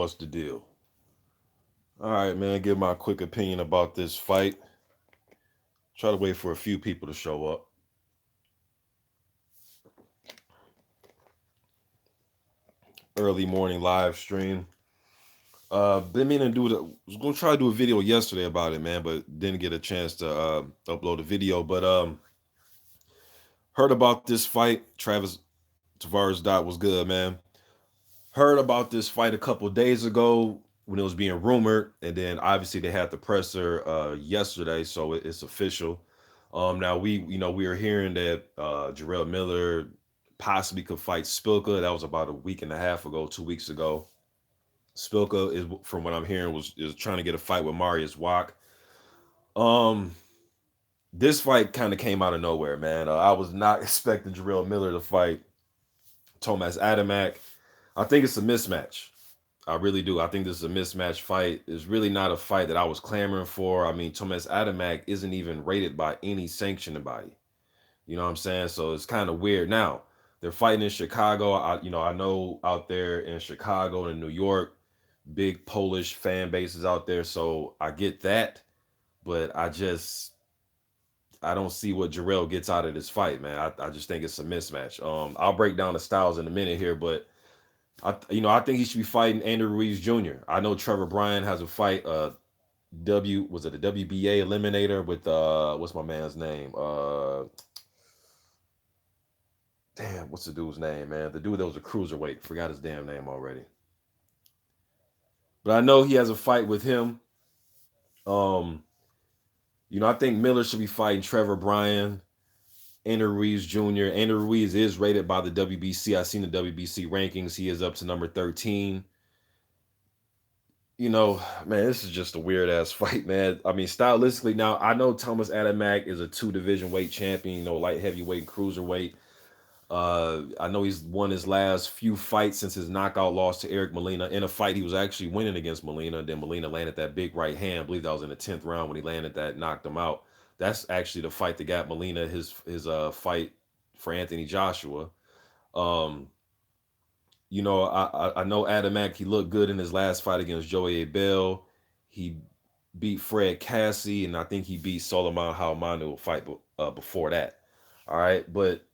What's the deal? All right, man. Give my quick opinion about this fight. Try to wait for a few people to show up. Early morning live stream. Been meaning to do the. Was gonna try to do a video yesterday about it, man, but didn't get a chance to upload a video. But heard about this fight. Travis Tavares dot was good, man. Heard about this fight a couple days ago when it was being rumored, and then obviously they had the presser yesterday, so it's official. Now we are hearing that Jarrell Miller possibly could fight Spilka. That was about a week and a half ago, 2 weeks ago. Spilka is, from what I'm hearing, is trying to get a fight with Marius Wack. Um, this fight kind of came out of nowhere, man. I was not expecting Jarrell Miller to fight Tomasz Adamek. I think it's a mismatch. I really do. I think this is a mismatch fight. It's really not a fight that I was clamoring for. I mean, Tomasz Adamek isn't even rated by any sanctioning body. You know what I'm saying? So it's kind of weird. Now, they're fighting in Chicago. I know out there in Chicago and New York, big Polish fan bases out there. So I get that. But I don't see what Jarrell gets out of this fight, man. I just think it's a mismatch. I'll break down the styles in a minute here, but I think he should be fighting Andrew Ruiz Jr. I know Trevor Bryan has a fight. Was it a WBA eliminator with what's my man's name? Damn, what's the dude's name, man? The dude that was a cruiserweight. Forgot his damn name already. But I know he has a fight with him. Um, I think Miller should be fighting Trevor Bryan, Andrew Ruiz Jr. Andrew Ruiz is rated by the WBC. I've seen the WBC rankings. He is up to number 13. Man, this is just a weird ass fight, man. I mean, stylistically, now I know Thomas Adamek is a two division weight champion, light heavyweight and cruiserweight. I know he's won his last few fights since his knockout loss to Eric Molina. In a fight, he was actually winning against Molina. Then Molina landed that big right hand. I believe that was in the 10th round when he landed that, knocked him out. That's actually the fight that got Molina his fight for Anthony Joshua. Um, I know Adamek. He looked good in his last fight against Joey Abel. He beat Fred Cassie, and I think he beat Solomon Haumanu fight before that. All right, but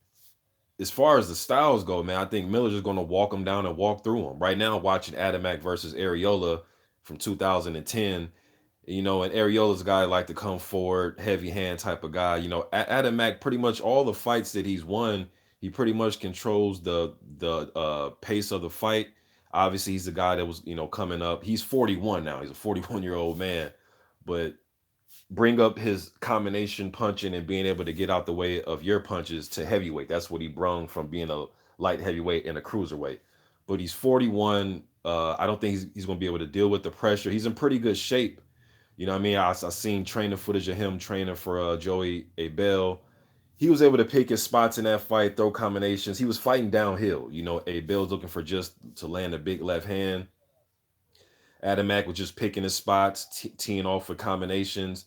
as far as the styles go, man, I think Miller's just going to walk him down and walk through him. Right now, watching Adamek versus Areola from 2010, and Areola's a guy like to come forward, heavy hand type of guy. Adamek, pretty much all the fights that he's won, he pretty much controls the pace of the fight. Obviously, he's the guy that was coming up. He's 41 now. He's a 41-year-old man, but bring up his combination punching and being able to get out the way of your punches to heavyweight. That's what he brung from being a light heavyweight and a cruiserweight. But he's 41. I don't think he's going to be able to deal with the pressure. He's in pretty good shape. You know what I mean? I seen training footage of him training for Joey Abel. He was able to pick his spots in that fight, throw combinations. He was fighting downhill. Abel's looking for just to land a big left hand. Adamek was just picking his spots, teeing off for combinations.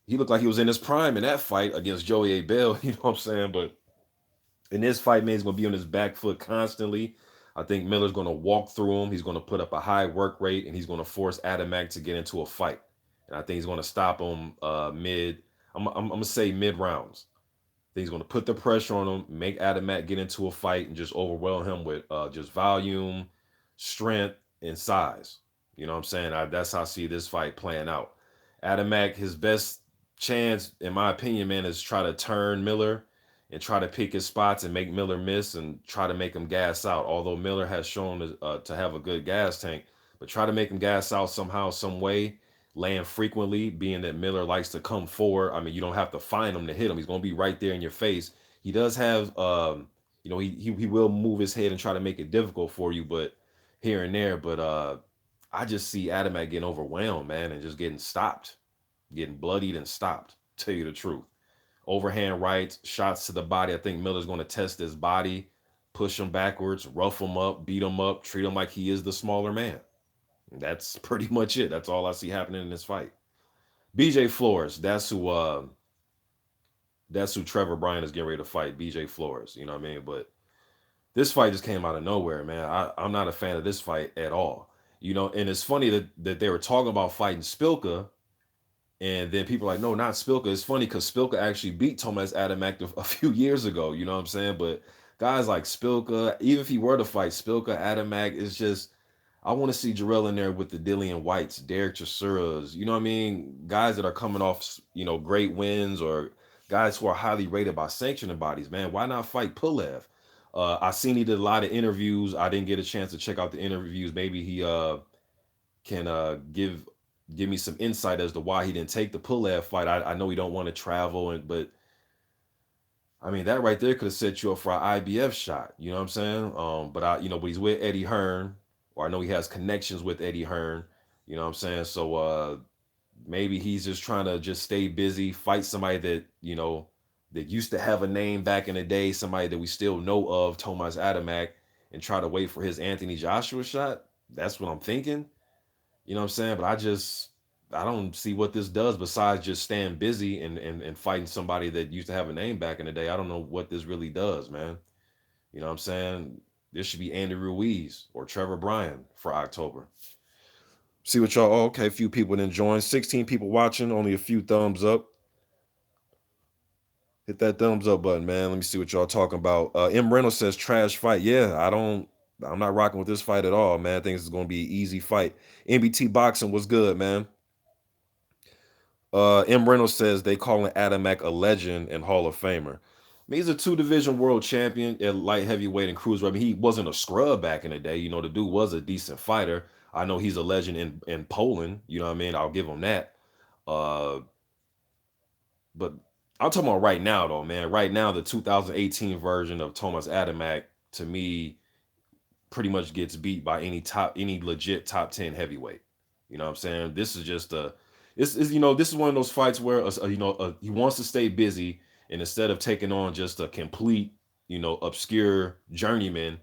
He looked like he was in his prime in that fight against Joey Abel. You know what I'm saying? But in this fight, man, he's going to be on his back foot constantly. I think Miller's going to walk through him. He's going to put up a high work rate, and he's going to force Adamek to get into a fight. And I think he's going to stop him mid. I'm going to say mid rounds. I think he's going to put the pressure on him, make Adamek get into a fight, and just overwhelm him with just volume, strength, and size. You know what I'm saying? That's how I see this fight playing out. Adamek, his best chance, in my opinion, man, is try to turn Miller and try to pick his spots and make Miller miss and try to make him gas out. Although Miller has shown to have a good gas tank, but try to make him gas out somehow, some way, land frequently, being that Miller likes to come forward. I mean, you don't have to find him to hit him. He's going to be right there in your face. He does have, he will move his head and try to make it difficult for you, but here and there. But I just see Adamek getting overwhelmed, man, and just getting stopped, getting bloodied and stopped. Tell you the truth. Overhand rights, shots to the body. I think Miller's going to test his body, push him backwards, rough him up, beat him up, treat him like he is the smaller man. That's pretty much it. That's all I see happening in this fight. BJ Flores, that's who Trevor Bryan is getting ready to fight. BJ Flores, you know what I mean? But this fight just came out of nowhere, man. I'm not a fan of this fight at all. And it's funny that they were talking about fighting Spilka, and then people are like, no, not Spilka. It's funny because Spilka actually beat Tomasz Adamek a few years ago. You know what I'm saying? But guys like Spilka, even if he were to fight Spilka, Adamek, is just I want to see Jarrell in there with the Dillian Whites, Derek Chisuras. You know what I mean? Guys that are coming off great wins, or guys who are highly rated by sanctioning bodies. Man, why not fight Pulev? I seen he did a lot of interviews. I didn't get a chance to check out the interviews. Maybe he can give me some insight as to why he didn't take the Pulev fight. I know he don't want to travel, but I mean that right there could have set you up for an IBF shot. You know what I'm saying? But he's with Eddie Hearn, or I know he has connections with Eddie Hearn. You know what I'm saying? So maybe he's just trying to just stay busy, fight somebody that used to have a name back in the day, somebody that we still know of, Tomasz Adamek, and try to wait for his Anthony Joshua shot. That's what I'm thinking. You know what I'm saying? But I don't see what this does besides just staying busy and fighting somebody that used to have a name back in the day. I don't know what this really does, man. You know what I'm saying? This should be Andy Ruiz or Trevor Bryan for October. See what y'all. Oh, okay, a few people didn't join. 16 people watching, only a few thumbs up. Hit that thumbs up button, man. Let me see what y'all talking about. M. Reynolds says trash fight. Yeah, I'm not rocking with this fight at all, man. I think it's gonna be an easy fight. NBT boxing was good, man. M. Reynolds says they calling Adamek a legend and Hall of Famer. I mean, he's a two-division world champion at light heavyweight and cruiser. I mean, he wasn't a scrub back in the day. The dude was a decent fighter. I know he's a legend in Poland. You know what I mean? I'll give him that. Uh, but I'm talking about right now, though, man. Right now, the 2018 version of Tomasz Adamek, to me, pretty much gets beat by any legit top 10 heavyweight. You know what I'm saying? This is just this is one of those fights where he wants to stay busy, and instead of taking on just a complete obscure journeyman,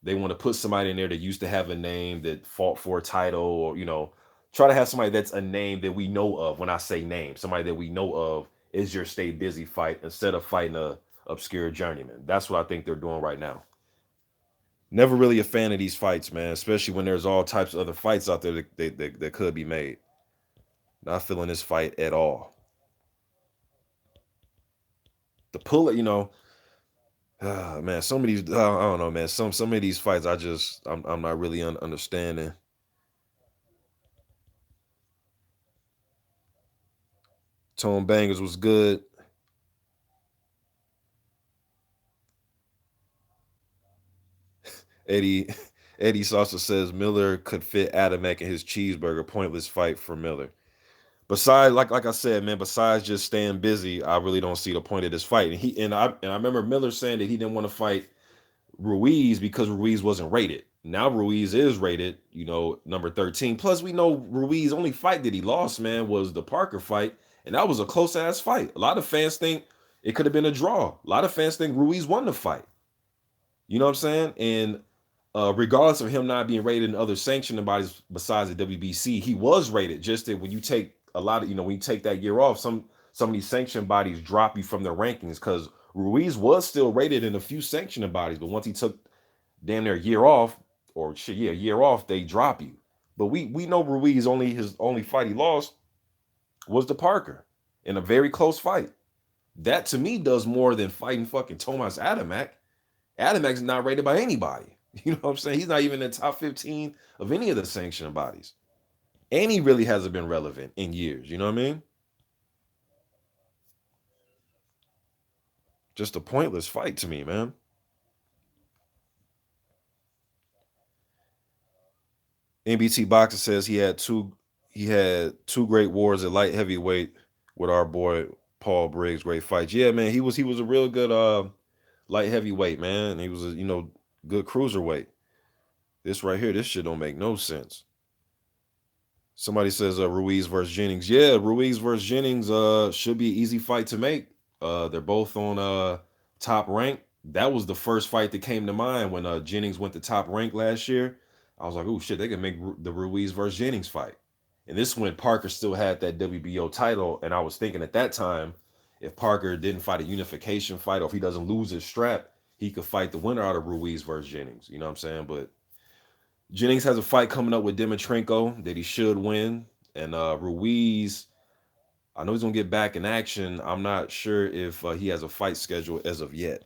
they want to put somebody in there that used to have a name, that fought for a title, or try to have somebody that's a name that we know of. When I say name, somebody that we know of is your stay busy fight, instead of fighting a obscure journeyman. That's what I think they're doing right now. Never really a fan of these fights, man, especially when there's all types of other fights out there that could be made. Not feeling this fight at all. The pull it, man, some of these, I don't know, man. Some of these fights, I'm not really understanding. Tone Bangers was good. Eddie Eddie Salsa says Miller could fit Adamek in his cheeseburger. Pointless fight for Miller. Besides, like I said, man, besides just staying busy, I really don't see the point of this fight. And I remember Miller saying that he didn't want to fight Ruiz because Ruiz wasn't rated. Now Ruiz is rated, number 13. Plus, we know Ruiz only fight that he lost, man, was the Parker fight, and that was a close ass fight. A lot of fans think it could have been a draw. A lot of fans think Ruiz won the fight. You know what I'm saying? And regardless of him not being rated in other sanctioning bodies besides the WBC, he was rated. Just that when you take a lot of, when you take that year off, some of these sanctioning bodies drop you from the rankings, because Ruiz was still rated in a few sanctioning bodies, but once he took damn near a year off, or shit, yeah, a year off, they drop you. But we know Ruiz his only fight he lost was to Parker in a very close fight. That to me does more than fighting fucking Tomasz Adamek. Adamek's not rated by anybody. You know what I'm saying? He's not even in the top 15 of any of the sanctioning bodies. And he really hasn't been relevant in years. You know what I mean? Just a pointless fight to me, man. NBT Boxer says he had two great wars at light heavyweight with our boy Paul Briggs. Great fights. Yeah, man. He was a real good light heavyweight, man. He was a good cruiserweight. This right here, this shit don't make no sense. Somebody says Ruiz versus Jennings. Yeah, Ruiz versus Jennings should be an easy fight to make. They're both on top rank. That was the first fight that came to mind when Jennings went to top rank last year. I was like, oh shit, they can make the Ruiz versus Jennings fight. And this when Parker still had that WBO title, and I was thinking at that time, if Parker didn't fight a unification fight, or if he doesn't lose his strap, he could fight the winner out of Ruiz versus Jennings. You know what I'm saying? But Jennings has a fight coming up with Dimitrenko that he should win. And Ruiz, I know he's gonna get back in action. I'm not sure if he has a fight schedule as of yet.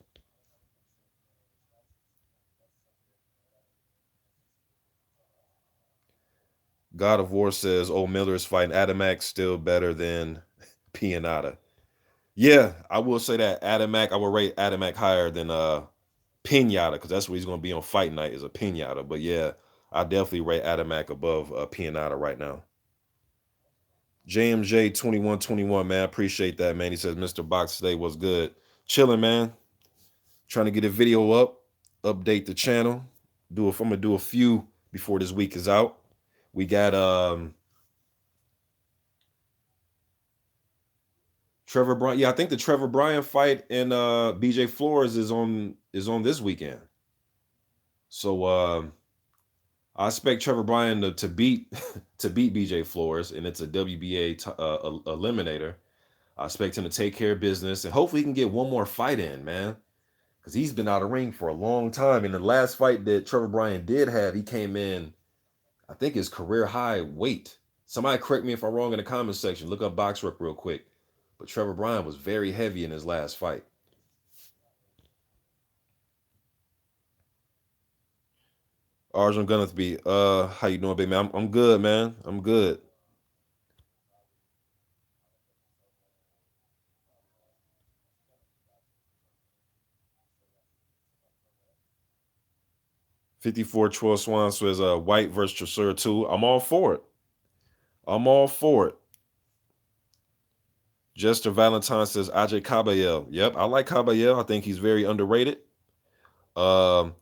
God of War says, "Oh, Miller is fighting Adamek still better than Pianata." Yeah, I will say that Adamek. I will rate Adamek higher than Pinata because that's what he's gonna be on fight night is a Pinata. But yeah, I definitely rate Adamek above Pianata right now. JMJ 2121, man. I appreciate that, man. He says, Mr. Box today was good. Chilling, man. Trying to get a video up, update the channel. I'm gonna do a few before this week is out. We got Trevor Bryan. Yeah, I think the Trevor Bryan fight and BJ Flores is on this weekend. So I expect Trevor Bryan to beat to beat BJ Flores, and it's a WBA eliminator. I expect him to take care of business, and hopefully he can get one more fight in, man, because he's been out of ring for a long time. And the last fight that Trevor Bryan did have, he came in, I think his career high weight. Somebody correct me if I'm wrong in the comment section. Look up box rep real quick. But Trevor Bryan was very heavy in his last fight. Arjun Gunnethby, how you doing, baby man? I'm good, man. I'm good. 54 Troy Swan says White versus Trasura 2. I'm all for it. I'm all for it. Jester Valentine says Ajay Caballel. Yep, I like Caballel. I think he's very underrated. Um,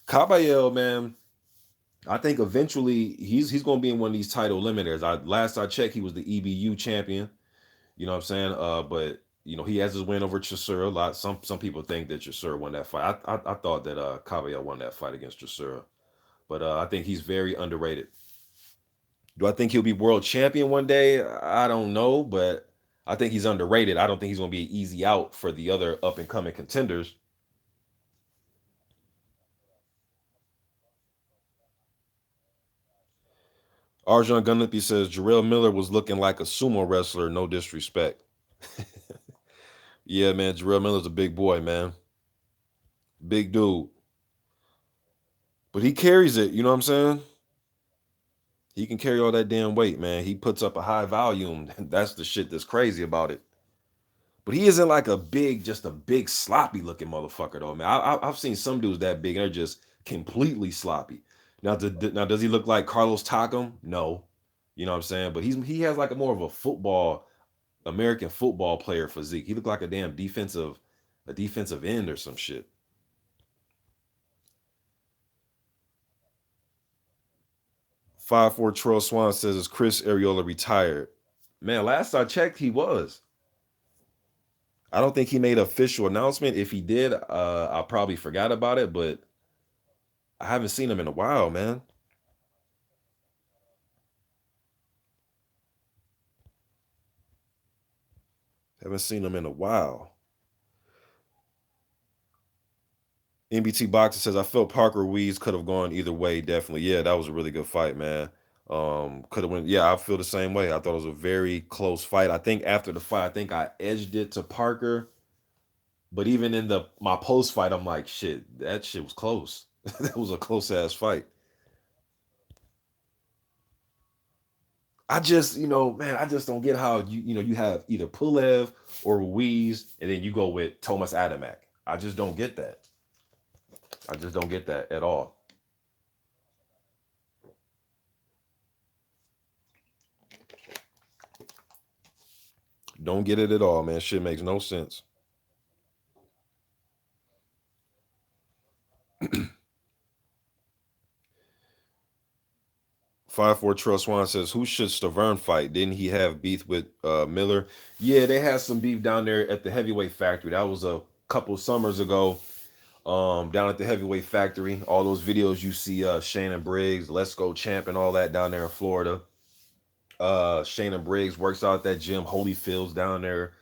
Caballel, man, I think eventually he's going to be in one of these title limiters. Last I checked, he was the EBU champion. You know what I'm saying? But he has his win over Chisora a lot. Some people think that Chisora won that fight. I thought that Caballel won that fight against Chisora, but I think he's very underrated. Do I think he'll be world champion one day? I don't know, but I think he's underrated. I don't think he's going to be an easy out for the other up and coming contenders. Arjun Gunnapi says Jarrell Miller was looking like a sumo wrestler. No disrespect. Yeah, man, Jarrell Miller's a big boy, man. Big dude. But he carries it, you know what I'm saying? He can carry all that damn weight, man. He puts up a high volume. That's the shit that's crazy about it. But he isn't like just a big sloppy looking motherfucker though, man. I've seen some dudes that big and they're just completely sloppy. Now, does he look like Carlos Takam? No, you know what I'm saying. But he has like a more of a American football player physique. He looked like a defensive end or some shit. 5'4" Troll Swan says, is Chris Ariola retired? Man, last I checked, he was. I don't think he made an official announcement. If he did, I probably forgot about it, but I haven't seen him in a while, man. Haven't seen him in a while. NBT Boxer says, I felt Parker Weeds could have gone either way, definitely. Yeah, that was a really good fight, man. Could have went. Yeah, I feel the same way. I thought it was a very close fight. I think after the fight, I think I edged it to Parker. But even in the my post fight, I'm like, shit, that shit was close. That was a close ass fight. I just, man, I just don't get how you have either Pulev or Ruiz, and then you go with Tomasz Adamek. I just don't get that. I just don't get that at all. Don't get it at all, man. Shit makes no sense. 5'4" Trust One says, who should Stavern fight? Didn't he have beef with Miller? Yeah, they had some beef down there at the heavyweight factory. That was a couple summers ago. Down at the heavyweight factory. All those videos you see Shannon Briggs, Let's Go Champ, and all that down there in Florida. Shannon Briggs works out at that gym, Holyfield's down there,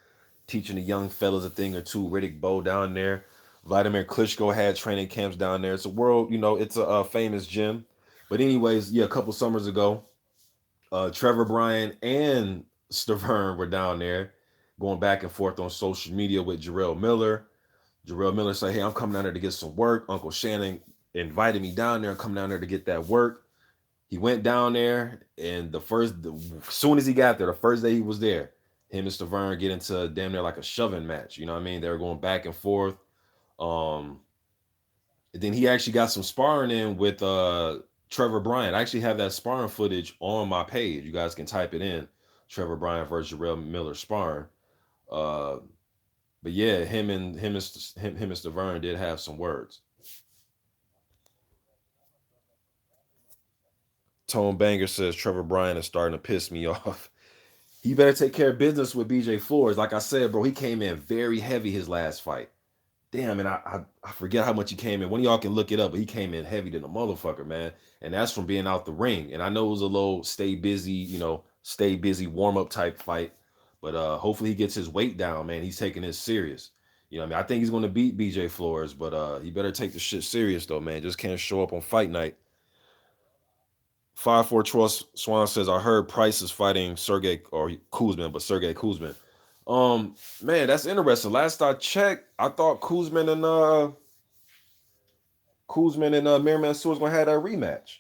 teaching the young fellas a thing or two. Riddick Bowe down there. Vladimir Klitschko had training camps down there. It's a world, it's a famous gym. But anyways, yeah, a couple summers ago, Trevor Bryan and Stavern were down there going back and forth on social media with Jarrell Miller. Jarrell Miller said, "Hey, I'm coming down there to get some work. Uncle Shannon invited me down there. I'm coming down there to get that work." He went down there, and as soon as he got there, the first day he was there, him and Stavern get into damn near like a shoving match. You know what I mean? They were going back and forth. Um, and then he actually got some sparring in with Trevor Bryan. I actually have that sparring footage on my page. You guys can type it in. Trevor Bryan versus Jarrell Miller sparring. Uh, but yeah, him and Stavern did have some words. Tone Banger says Trevor Bryan is starting to piss me off. He better take care of business with BJ Flores. Like I said, bro, he came in very heavy his last fight. Damn, and I forget how much he came in. One of y'all can look it up, but he came in heavy than a motherfucker, man. And that's from being out the ring. And I know it was a little stay busy warm up type fight. But hopefully he gets his weight down, man. He's taking this serious. You know what I mean? I think he's gonna beat BJ Flores, but he better take the shit serious though, man. Just can't show up on fight night. 5-4 Troy Swan says, I heard Price is fighting Sergey or Kuzman, but Sergey Kuzman. Man, that's interesting. Last I checked, I thought Kuzman and Mir Mansour was gonna have that rematch.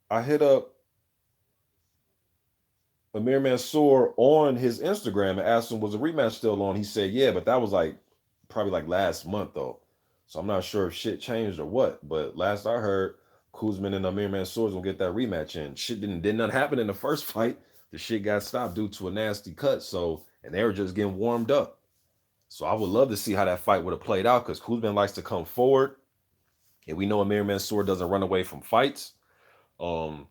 I hit up Amir Mansour on his Instagram and asked him was the rematch still on. He said yeah, but that was like probably like last month though. So I'm not sure if shit changed or what. But last I heard, Kuzman and Amir Mansour gonna get that rematch in. Shit did nothing happen in the first fight. The shit got stopped due to a nasty cut. So and they were just getting warmed up. So I would love to see how that fight would have played out because Kuzman likes to come forward, and we know Amir Mansour doesn't run away from fights. Um,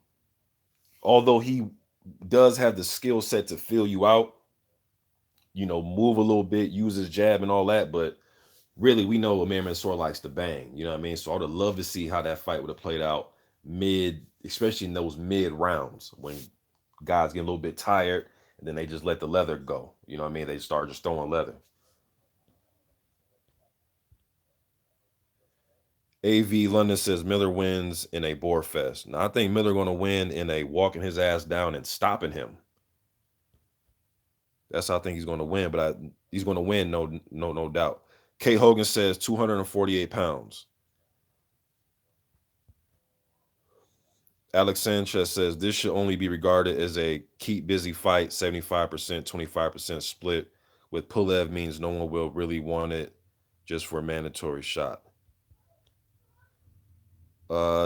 Although he does have the skill set to fill you out, move a little bit, use his jab and all that, but really we know Amir Mansour likes to bang. You know what I mean? So I would have loved to see how that fight would have played out mid, especially in those mid rounds when guys get a little bit tired and then they just let the leather go. You know what I mean? They start just throwing leather. AV London says Miller wins in a bore fest. Now I think Miller going to win in a walking his ass down and stopping him. That's how I think he's going to win. But he's going to win, no doubt. Kate Hogan says 248 pounds. Alex Sanchez says this should only be regarded as a keep busy fight, 75%, 25% split. With Pulev means no one will really want it just for a mandatory shot.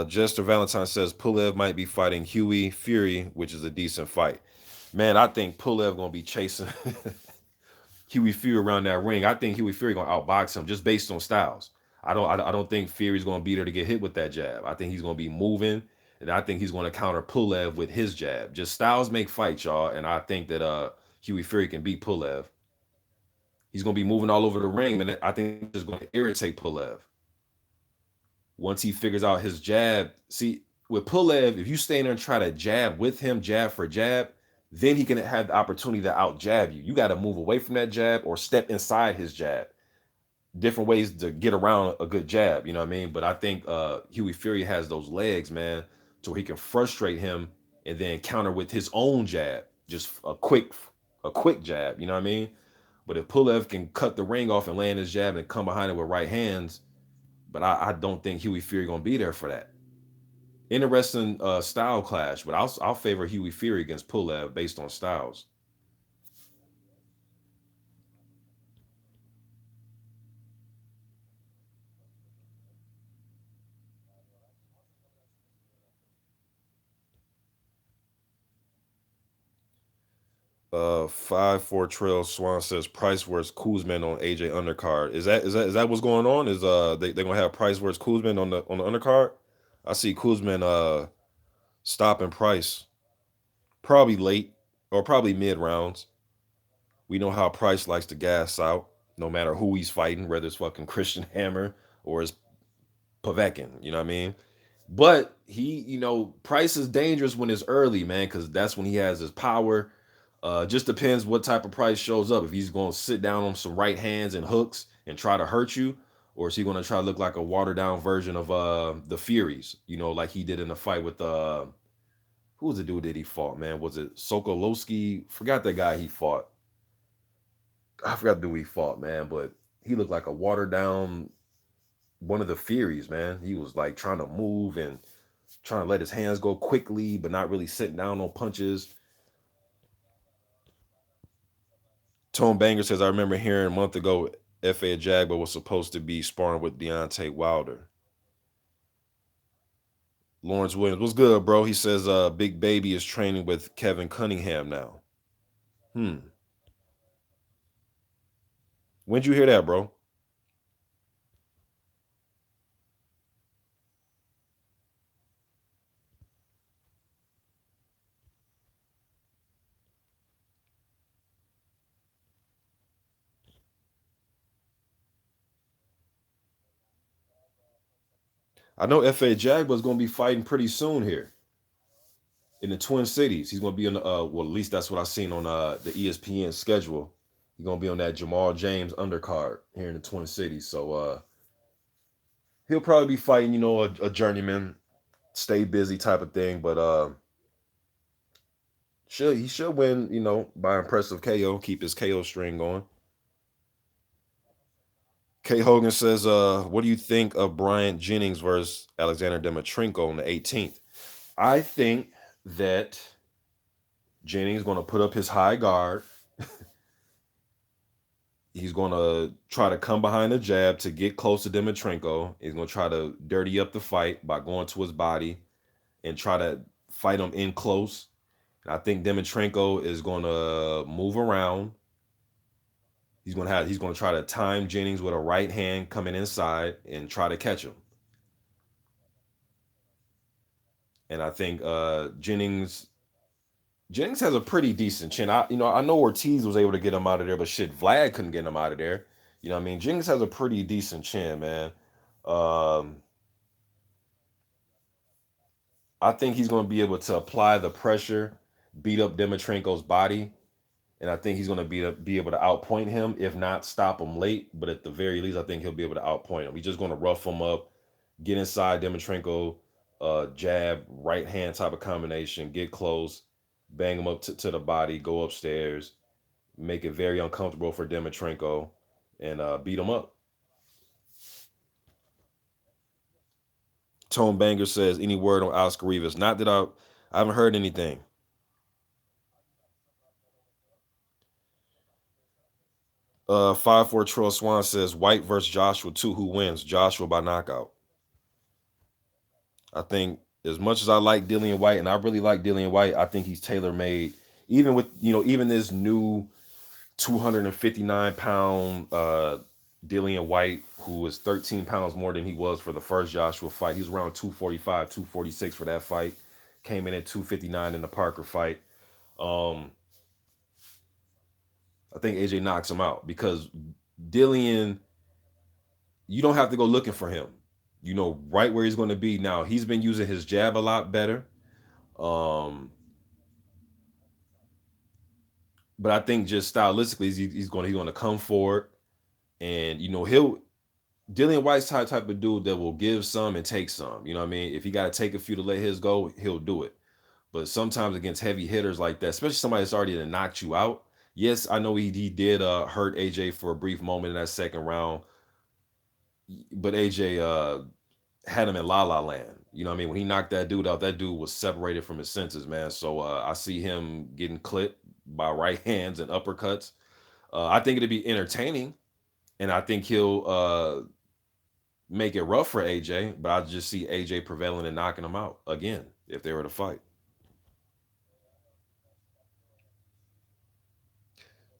Jester Valentine says Pulev might be fighting Huey Fury, which is a decent fight. Man, I think Pulev gonna be chasing Huey Fury around that ring. I think Huey Fury gonna outbox him just based on styles. I don't think Fury's gonna be there to get hit with that jab. I think he's gonna be moving, and I think he's gonna counter Pulev with his jab. Just styles make fights, y'all, and I think that Huey Fury can beat Pulev. He's gonna be moving all over the ring, and I think it's gonna irritate Pulev. Once he figures out his jab. See, with Pulev, if you stay in there and try to jab with him, jab for jab, then he can have the opportunity to out jab you. You got to move away from that jab or step inside his jab. Different ways to get around a good jab, you know what I mean? But I think Huey Fury has those legs, man, to where he can frustrate him and then counter with his own jab, just a quick jab, you know what I mean? But if Pulev can cut the ring off and land his jab and come behind it with right hands, but I don't think Huey Fury gonna be there for that. Interesting style clash, but I'll favor Huey Fury against Pulev based on styles. 5-4 Trail Swan says Price versus Kuzman on AJ undercard. Is that what's going on? Is they gonna have Price versus Kuzman on the undercard? I see Kuzman stopping Price probably late or probably mid rounds. We know how Price likes to gas out, no matter who he's fighting, whether it's fucking Christian Hammer or it's Povetkin. You know what I mean? But Price is dangerous when it's early, man, because that's when he has his power. Just depends what type of Price shows up. If he's going to sit down on some right hands and hooks and try to hurt you, or is he going to try to look like a watered down version of the Furies? You know, like he did in the fight with who was the dude that he fought? Man, was it Sokolowski? Forgot that guy he fought. I forgot the dude he fought, man, but he looked like a watered down one of the Furies, man. He was like trying to move and trying to let his hands go quickly, but not really sitting down on punches. Tone Banger says, I remember hearing a month ago F.A. Jagba was supposed to be sparring with Deontay Wilder. Lawrence Williams, what's good, bro? He says Big Baby is training with Kevin Cunningham now. Hmm. When'd you hear that, bro? I know F.A. Jagba's going to be fighting pretty soon here in the Twin Cities. He's going to be on the, well, at least that's what I seen on the ESPN schedule. He's going to be on that Jamal James undercard here in the Twin Cities. So he'll probably be fighting, you know, a journeyman, stay busy type of thing. But he should win, you know, by impressive KO, keep his KO string going. K Hogan says, what do you think of Bryant Jennings versus Alexander Demetrenko on the 18th? I think that Jennings going to put up his high guard. He's going to try to come behind the jab to get close to Demetrenko. He's going to try to dirty up the fight by going to his body and try to fight him in close. And I think Demetrenko is going to move around. He's going to try to time Jennings with a right hand coming inside and try to catch him. And I think Jennings has a pretty decent chin. I know Ortiz was able to get him out of there, but shit, Vlad couldn't get him out of there. You know what I mean? Jennings has a pretty decent chin, man. Um, I think he's going to be able to apply the pressure, beat up Demetrenko's body, and I think he's going to be able to outpoint him, if not stop him late. But at the very least, I think he'll be able to outpoint him. He's just going to rough him up, get inside Demetrenko, jab, right hand type of combination, get close, bang him up to the body, go upstairs, make it very uncomfortable for Demetrenko, and beat him up. Tone Banger says, any word on Oscar Rivas? Not that I haven't heard anything. 5-4 Troll Swan says, White versus Joshua 2. Who wins? Joshua by knockout. I think as much as I like Dillian White, and I really like Dillian White, I think he's tailor made. Even with, even this new 259-pound Dillian White, who is 13 pounds more than he was for the first Joshua fight. He was around 245, 246 for that fight. Came in at 259 in the Parker fight. Um, I think AJ knocks him out because Dillian, you don't have to go looking for him. You know right where he's going to be. Now he's been using his jab a lot better. Um, but I think just stylistically, he's going to come forward, and he'll Dillian White's type of dude that will give some and take some. You know what I mean? If he got to take a few to let his go, he'll do it. But sometimes against heavy hitters like that, especially somebody that's already knocked you out. Yes, I know he did hurt AJ for a brief moment in that second round, but AJ had him in la la land. You know what I mean? When he knocked that dude out, that dude was separated from his senses, man. So I see him getting clipped by right hands and uppercuts. I think it'd be entertaining, and I think he'll make it rough for AJ, but I just see AJ prevailing and knocking him out again if they were to fight.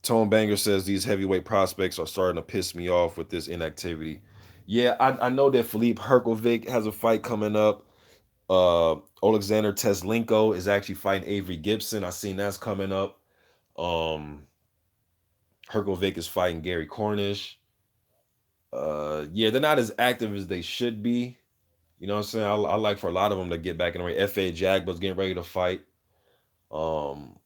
Tone Banger says these heavyweight prospects are starting to piss me off with this inactivity. Yeah, I know that Philippe Herkovic has a fight coming up. Alexander Teslenko is actually fighting Avery Gibson. I seen that's coming up. Um, Herkovic is fighting Gary Cornish. Yeah, they're not as active as they should be. You know what I'm saying? I like for a lot of them to get back in the ring. F.A. Jagba's getting ready to fight. Um,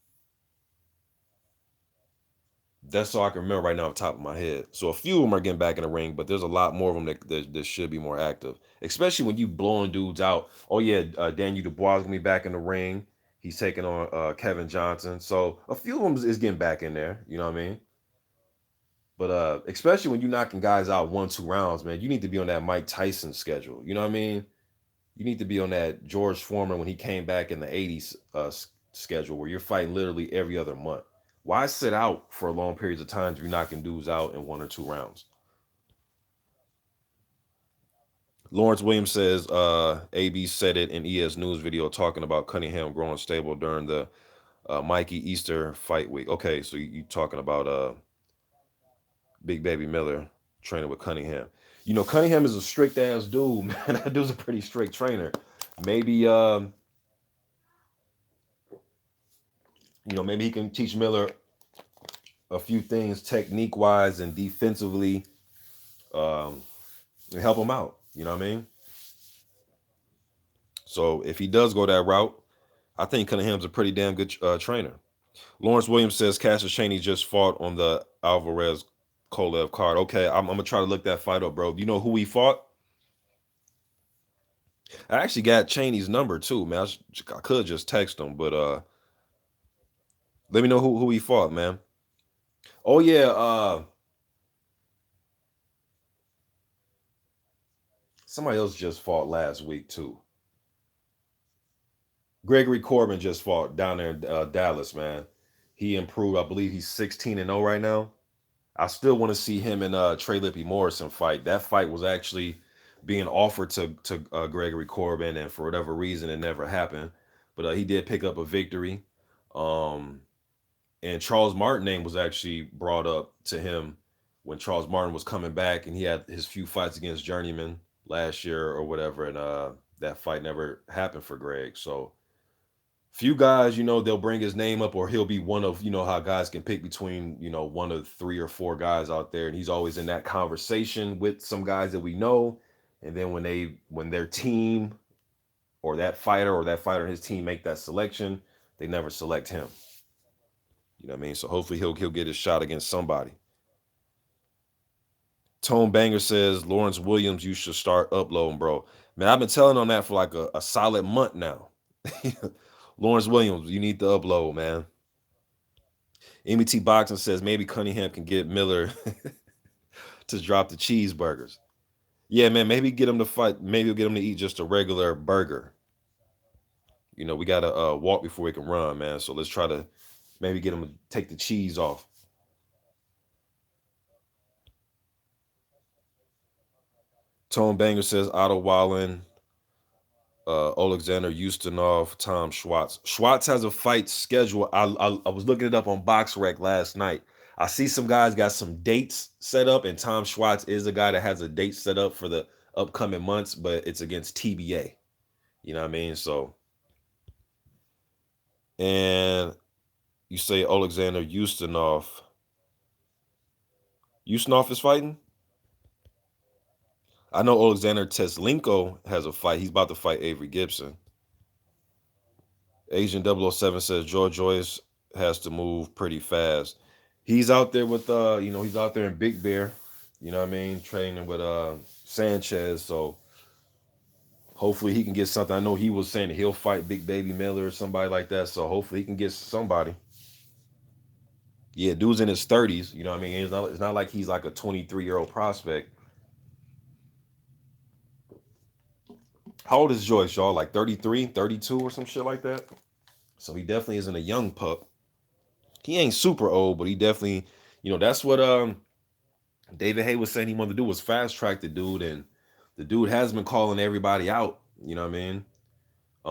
That's all I can remember right now off the top of my head. So a few of them are getting back in the ring, but there's a lot more of them that should be more active, especially when you blowing dudes out. Oh yeah, Daniel Dubois is gonna be back in the ring. He's taking on Kevin Johnson. So a few of them is getting back in there. You know what I mean? But especially when you're knocking guys out 1, 2 rounds, man, you need to be on that Mike Tyson schedule. You know what I mean? You need to be on that George Foreman when he came back in the '80s schedule, where you're fighting literally every other month. Why sit out for long periods of time if you're knocking dudes out in 1 or 2 rounds? Lawrence Williams says AB said it in ES News video talking about Cunningham growing stable during the Mikey Easter fight week. Okay, so you talking about Big Baby Miller training with Cunningham. You know, Cunningham is a strict ass dude, man. That dude's a pretty strict trainer. Maybe maybe he can teach Miller a few things technique wise and defensively, um, and help him out. You know what I mean? So if he does go that route, I think Cunningham's a pretty damn good trainer. Lawrence Williams says Cassius Chaney just fought on the Alvarez Kolev card. Okay, I'm gonna try to look that fight up, bro. You know who he fought? I actually got Chaney's number too, man. I could just text him, but let me know who he fought, man. Oh yeah, somebody else just fought last week too. Gregory Corbin just fought down there in Dallas, man. He improved. I believe he's 16-0 right now. I still want to see him and Trey Lippy Morrison fight. That fight was actually being offered to Gregory Corbin, and for whatever reason, it never happened. But he did pick up a victory. Um, and Charles Martin name was actually brought up to him when Charles Martin was coming back, and he had his few fights against Journeyman last year or whatever, and that fight never happened for Greg. So few guys, they'll bring his name up, or he'll be one of, how guys can pick between, one of 3 or 4 guys out there, and he's always in that conversation with some guys that we know. And then when their team or that fighter and his team make that selection, they never select him. You know what I mean? So hopefully he'll get his shot against somebody. Tone Banger says Lawrence Williams, you should start uploading, bro. Man, I've been telling on that for like a solid month now. Lawrence Williams, you need to upload, man. MET Boxing says maybe Cunningham can get Miller to drop the cheeseburgers. Yeah, man, maybe get him to fight. Maybe we'll get him to eat just a regular burger. We gotta walk before we can run, man. So let's try to maybe get him to take the cheese off. Tone Banger says Otto Wallen, Alexander Ustinov, Tom Schwartz. Schwartz has a fight schedule. I was looking it up on BoxRec last night. I see some guys got some dates set up, and Tom Schwartz is a guy that has a date set up for the upcoming months, but it's against TBA. You know what I mean? So, and you say Alexander Ustinov. Ustinov is fighting? I know Alexander Teslenko has a fight. He's about to fight Avery Gibson. Agent 007 says George Joyce has to move pretty fast. He's out there with he's out there in Big Bear, you know what I mean, training with Sanchez. So hopefully he can get something. I know he was saying that he'll fight Big Baby Miller or somebody like that. So hopefully he can get somebody. Yeah, dude's in his 30s, you know what I mean? It's not like he's like a 23-year-old prospect. How old is Joyce, y'all? Like 33, 32 or some shit like that? So he definitely isn't a young pup. He ain't super old, but he definitely, that's what David Hay was saying he wanted to do, was fast track the dude, and the dude has been calling everybody out. You know what I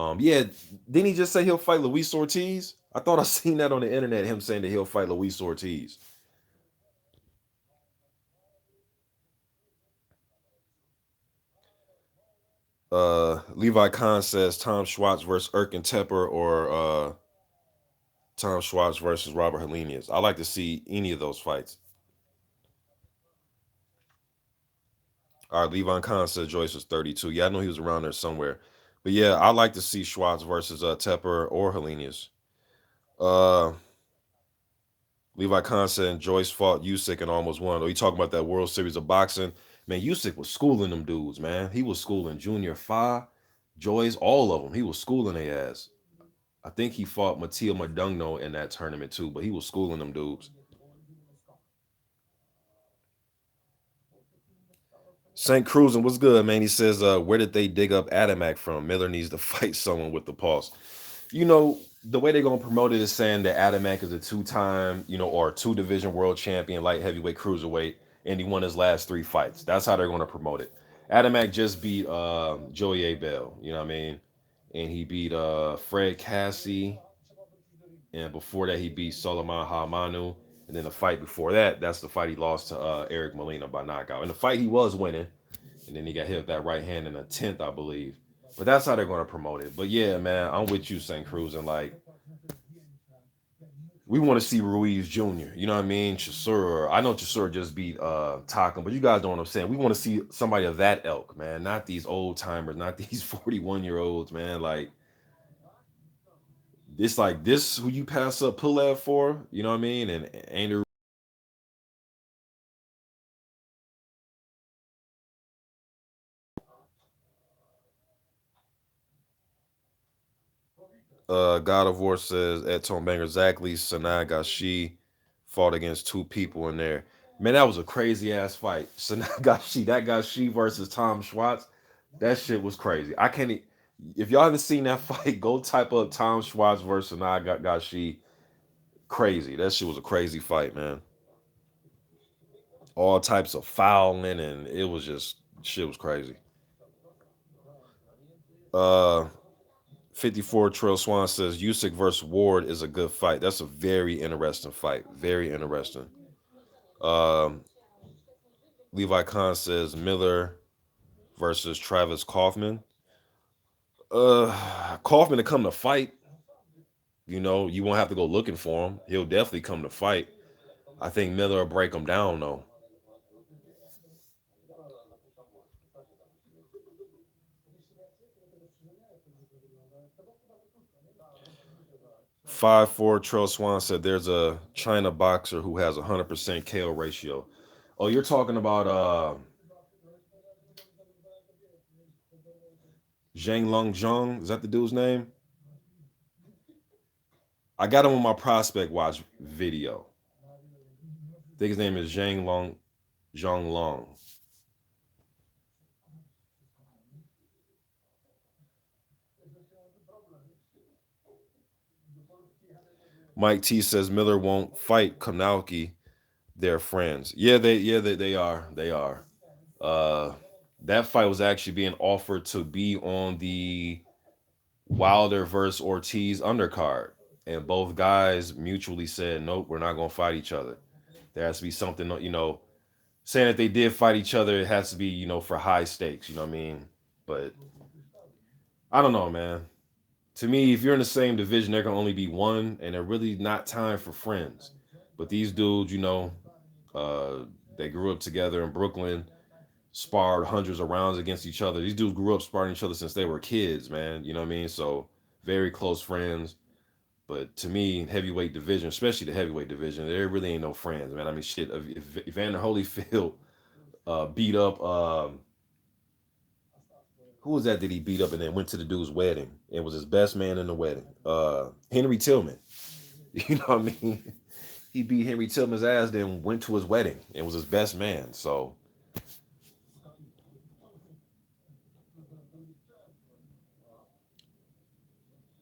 mean? Yeah, didn't he just say he'll fight Luis Ortiz? I thought I seen that on the internet, him saying that he'll fight Luis Ortiz. Levi Khan says Tom Schwartz versus Erkin Tepper, or Tom Schwartz versus Robert Helenius. I like to see any of those fights. All right, Levi Khan says Joyce was 32. Yeah, I know he was around there somewhere. But yeah, I like to see Schwartz versus Tepper or Helenius. Uh, Levi Khan said Joyce fought Usyk and almost won. Oh, you talking about that World Series of boxing? Man, Usyk was schooling them dudes, man. He was schooling Junior Fa, Joyce, all of them. He was schooling their ass. I think he fought Matteo Madugno in that tournament too, but he was schooling them dudes. St. Cruising, what's good, man? He says, where did they dig up Adamek from? Miller needs to fight someone with the pulse. You know, the way they're gonna promote it is saying that Adamek is a two-time, or two-division world champion, light heavyweight, cruiserweight, and he won his last three fights. That's how they're gonna promote it. Adamek just beat Joey Abel, you know what I mean? And he beat Fred Cassie, and before that he beat Solomon Hamanu. And then the fight before that, that's the fight he lost to Eric Molina by knockout. And the fight he was winning, and then he got hit with that right hand in the 10th, I believe. But that's how they're going to promote it. But yeah, man, I'm with you, St. Cruz, and like we want to see Ruiz Jr. You know what I mean? Chisora. I know Chisora just beat Takam, but you guys know what I'm saying. We want to see somebody of that ilk, man. Not these old timers, not these 41-year-olds, man. Like it's like this who you pass up Pulev for, you know what I mean? And Andrew God of War says at Tone Banger exactly Sanaa Gashi fought against two people in there. Man, that was a crazy ass fight. Sanaa Gashi, that Gashi versus Tom Schwartz, that shit was crazy. I can't. If y'all haven't seen that fight, go type up Tom Schwartz versus Sanaa Gashi. Crazy. That shit was a crazy fight, man. All types of fouling, and it was just shit was crazy. Uh, 54 Trail Swan says Usyk versus Ward is a good fight. That's a very interesting fight. Very interesting. Um, Levi Khan says Miller versus Travis Kaufman. Kaufman to come to fight. You won't have to go looking for him. He'll definitely come to fight. I think Miller will break him down though. 5-4 Trail Swan said there's a China boxer who has 100% KO ratio. Oh, you're talking about Zhang Long Zhong? Is that the dude's name? I got him on my prospect watch video. I think his name is Zhang Long Zhong Long. Mike T says Miller won't fight Konauki. They're friends. Yeah, they are. They are. Uh that fight was actually being offered to be on the Wilder versus Ortiz undercard. And both guys mutually said, nope, we're not gonna fight each other. There has to be something, saying that they did fight each other, it has to be, for high stakes, you know what I mean? But I don't know, man. To me, if you're in the same division, there can only be one, and they're really not time for friends. But these dudes, uh, they grew up together in Brooklyn, sparred hundreds of rounds against each other. These dudes grew up sparring each other since they were kids, man. You know what I mean? So very close friends. But to me, heavyweight division, especially the heavyweight division, there really ain't no friends, man. I mean, shit. If Evander Holyfield beat up, who was that he beat up and then went to the dude's wedding and was his best man in the wedding? Henry Tillman. You know what I mean? He beat Henry Tillman's ass, then went to his wedding and was his best man. So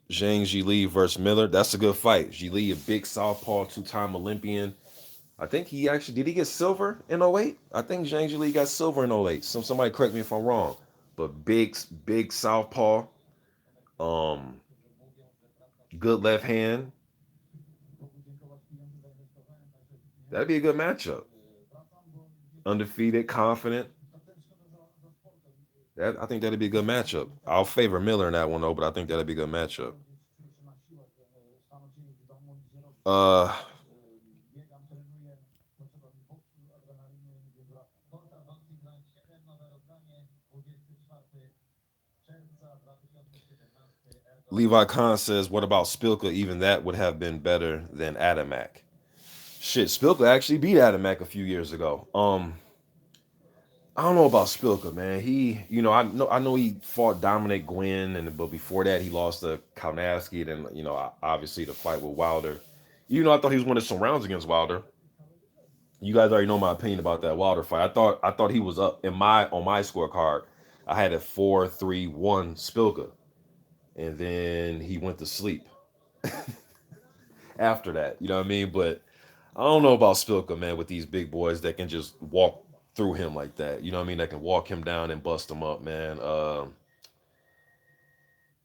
Zhang Li versus Miller, that's a good fight. Li, a big southpaw, two-time Olympian. I think he actually did he get silver in '08? I think Zhang Li got silver in '08. Somebody correct me if I'm wrong. But big southpaw, um, good left hand. That'd be a good matchup. Undefeated, confident. I think that'd be a good matchup. I'll favor Miller in that one though, but I think that'd be a good matchup. Uh, Levi Khan says, "What about Spilka? Even that would have been better than Adamak." Shit, Spilka actually beat Adamek a few years ago. I don't know about Spilka, man. I know he fought Dominic Gwynn, but before that he lost to Kaunasky. Then obviously the fight with Wilder. I thought he was winning some rounds against Wilder. You guys already know my opinion about that Wilder fight. I thought he was up in my on my scorecard. I had a 4-3-1 Spilka, and then he went to sleep after that. You know what I mean? But I don't know about Spilka, man, with these big boys that can just walk through him like that. You know what I mean? That can walk him down and bust him up, man.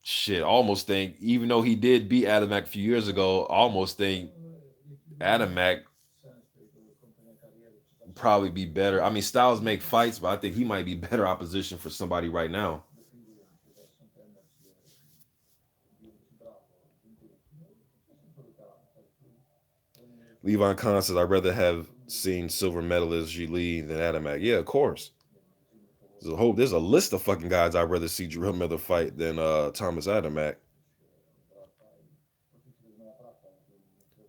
Shit, I almost think, even though he did beat Adamek a few years ago, I almost think Adamek probably be better. I mean, Styles make fights, but I think he might be better opposition for somebody right now. Levon Khan says, I'd rather have seen silver medalist G Lee than Adamek. Yeah, of course. There's a list of fucking guys I'd rather see Jarrell Miller fight than Thomas Adamek.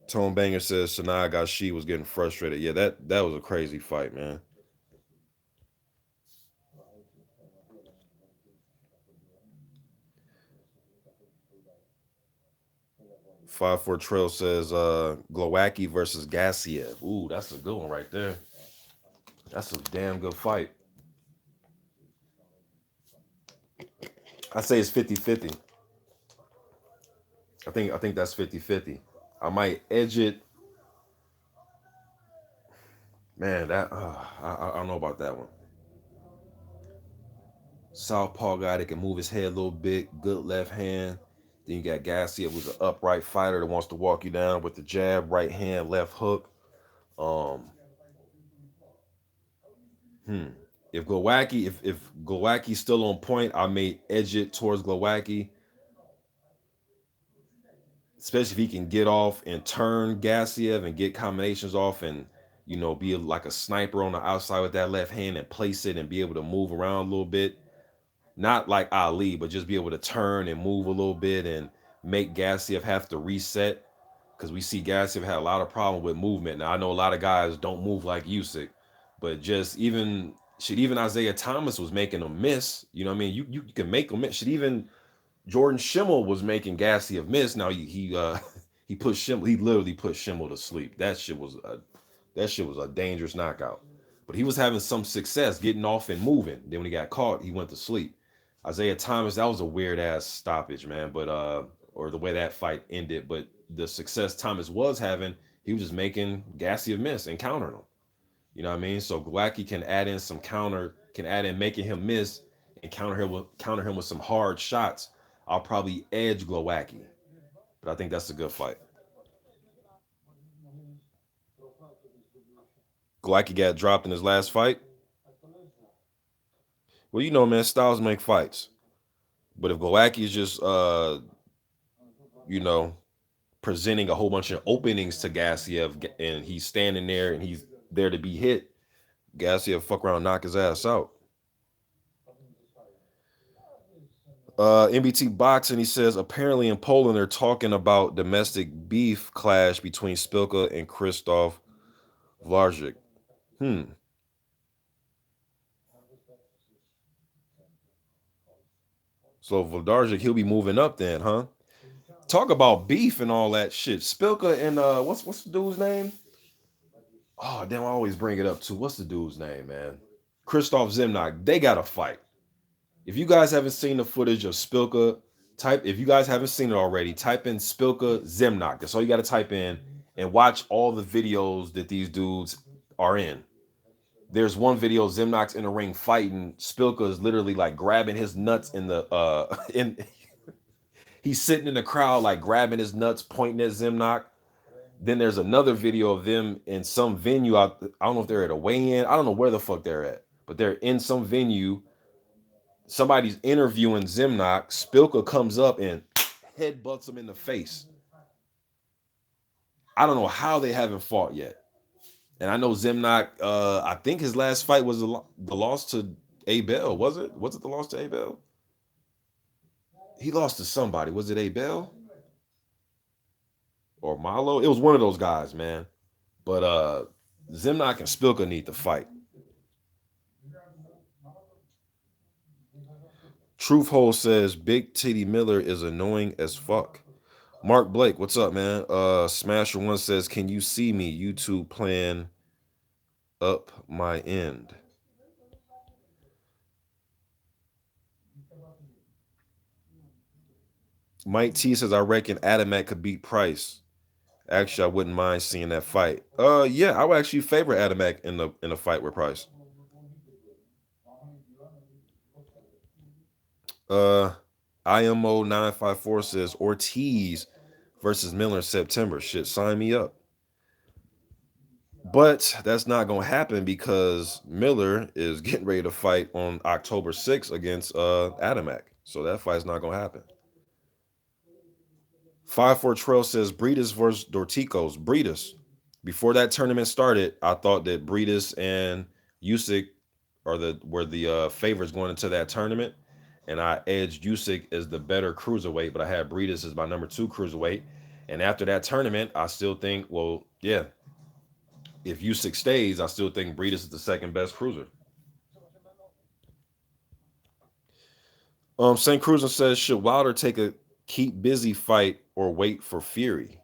Tone Banger says Sanaa Gashi was getting frustrated. Yeah, that was a crazy fight, man. 5-4 Trail says Glowacki versus Gassiev. Ooh, that's a good one right there. That's a damn good fight. I say it's 50-50. I think that's 50-50. I might edge it. Man, I don't know about that one. Southpaw guy that can move his head a little bit, good left hand. Then you got Gassiev, who's an upright fighter that wants to walk you down with the jab, right hand, left hook. Um, hmm. If Glowacki's still on point, I may edge it towards Glowacki, especially if he can get off and turn Gassiev and get combinations off and be like a sniper on the outside with that left hand and place it and be able to move around a little bit. Not like Ali, but just be able to turn and move a little bit and make Gassiev have to reset, because we see Gassiev had a lot of problem with movement. Now I know a lot of guys don't move like Usyk, but just even Isaiah Thomas was making him miss. You know what I mean? You can make him miss. Should even Jordan Schimmel was making Gassiev miss. Now he put Schimmel. He literally put Schimmel to sleep. That shit was a dangerous knockout. But he was having some success getting off and moving. Then when he got caught, he went to sleep. Isaiah Thomas, that was a weird ass stoppage, man. But or the way that fight ended. But the success Thomas was having, he was just making Gassiev miss and countering him. You know what I mean? So Glowacki can add in some counter, can add in making him miss and counter him with some hard shots. I'll probably edge Glowacki, but I think that's a good fight. Glowacki got dropped in his last fight. Well, man, styles make fights. But if Glowacki is just you know, presenting a whole bunch of openings to Gassiev and he's standing there and he's there to be hit, Gassiev fuck around and knock his ass out. MBT Boxing, he says apparently in Poland they're talking about domestic beef clash between Spilka and Krzysztof Wlażyk. Hmm. So Wlażyk, he'll be moving up then, huh? Talk about beef and all that shit. Spilka and what's the dude's name? Oh damn, I always bring it up too. What's the dude's name, man? Krzysztof Zimnak. They got to fight. If you guys haven't seen the footage of Spilka, if you guys haven't seen it already, type in Spilka Zimnak. That's all you got to type in and watch all the videos that these dudes are in. There's one video Zimnak's in the ring fighting. Spilka is literally like grabbing his nuts in the in he's sitting in the crowd like grabbing his nuts, pointing at Zimnak. Then there's another video of them in some venue out. I don't know if they're at a weigh-in. I don't know where the fuck they're at, but they're in some venue. Somebody's interviewing Zimnak. Spilka comes up and headbutts him in the face. I don't know how they haven't fought yet. And I know Zimnak, I think his last fight was the loss to Abel. Was it? Was it the loss to Abel? He lost to somebody. Was it Abel or Malo? It was one of those guys, man. But Zimnak and Spilka need to fight. Truthhole says Big Titty Miller is annoying as fuck. Mark Blake, what's up, man? Smasher One says, can you see me? YouTube plan up my end. Mike T says, I reckon Adamek could beat Price. Actually, I wouldn't mind seeing that fight. Yeah, I would actually favor Adamek in the fight with Price. Uh, IMO 954 says Ortiz versus Miller in September. Shit, sign me up. But that's not gonna happen because Miller is getting ready to fight on October 6th against Adamek. So that fight's not gonna happen. 5-4 Trail says Breedis versus Dorticos. Breedis. Before that tournament started, I thought that Breedis and Usyk were the favorites going into that tournament, and I edged Usyk as the better cruiserweight, but I had Breedis as my number two cruiserweight. And after that tournament, I still think, well, yeah, if Usyk stays, I still think Breedis is the second best cruiser. St. Cruiser says, should Wilder take a keep busy fight or wait for Fury?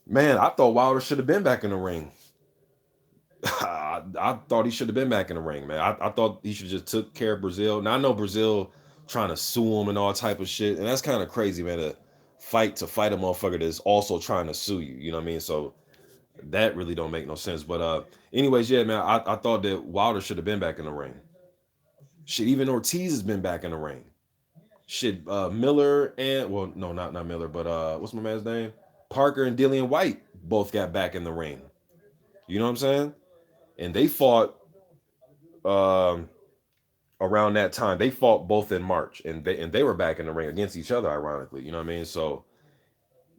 Man, I thought Wilder should have been back in the ring. I thought he should have been back in the ring, man. I thought he should just took care of Brazil. Now I know Brazil trying to sue him and all type of shit, and that's kind of crazy, man. To fight a motherfucker that's also trying to sue you. You know what I mean? So that really don't make no sense. But anyways, yeah, man. I thought that Wilder should have been back in the ring. Shit, even Ortiz has been back in the ring. Shit, Miller and well, no, not Miller, but what's my man's name? Parker and Dillian White both got back in the ring. You know what I'm saying? And they fought um around that time. They fought both in March, and they were back in the ring against each other. Ironically, you know what I mean. So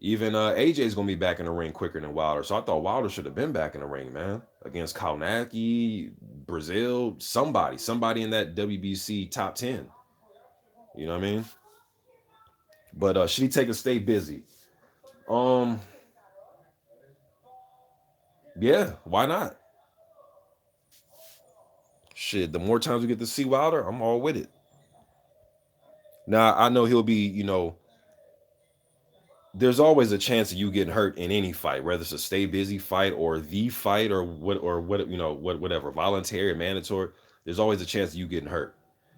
even AJ's gonna be back in the ring quicker than Wilder. So I thought Wilder should have been back in the ring, man, against Kalnacki, Brazil, somebody in that WBC top 10. You know what I mean? But should he take a stay busy? Um, yeah, why not? Shit, the more times we get to see Wilder, I'm all with it. Now I know he'll be, there's always a chance of you getting hurt in any fight, whether it's a stay busy fight or the fight or what whatever, voluntary or mandatory. There's always a chance of you getting hurt.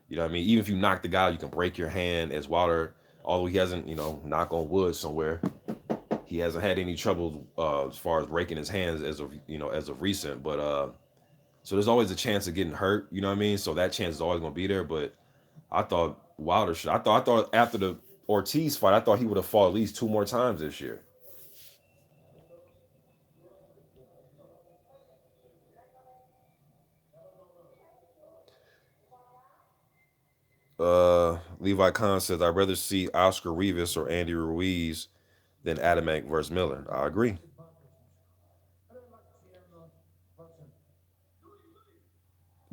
You know what I mean? Even if you knock the guy, you can break your hand. As Wilder, although he hasn't, knock on wood somewhere, he hasn't had any trouble as far as breaking his hands as of recent. But so there's always a chance of getting hurt. You know what I mean? So that chance is always going to be there. But I thought Wilder should. I thought after the Ortiz fight, I thought he would have fought at least two more times this year. Levi Khan says, I'd rather see Oscar Rivas or Andy Ruiz than Adamek versus Miller. I agree.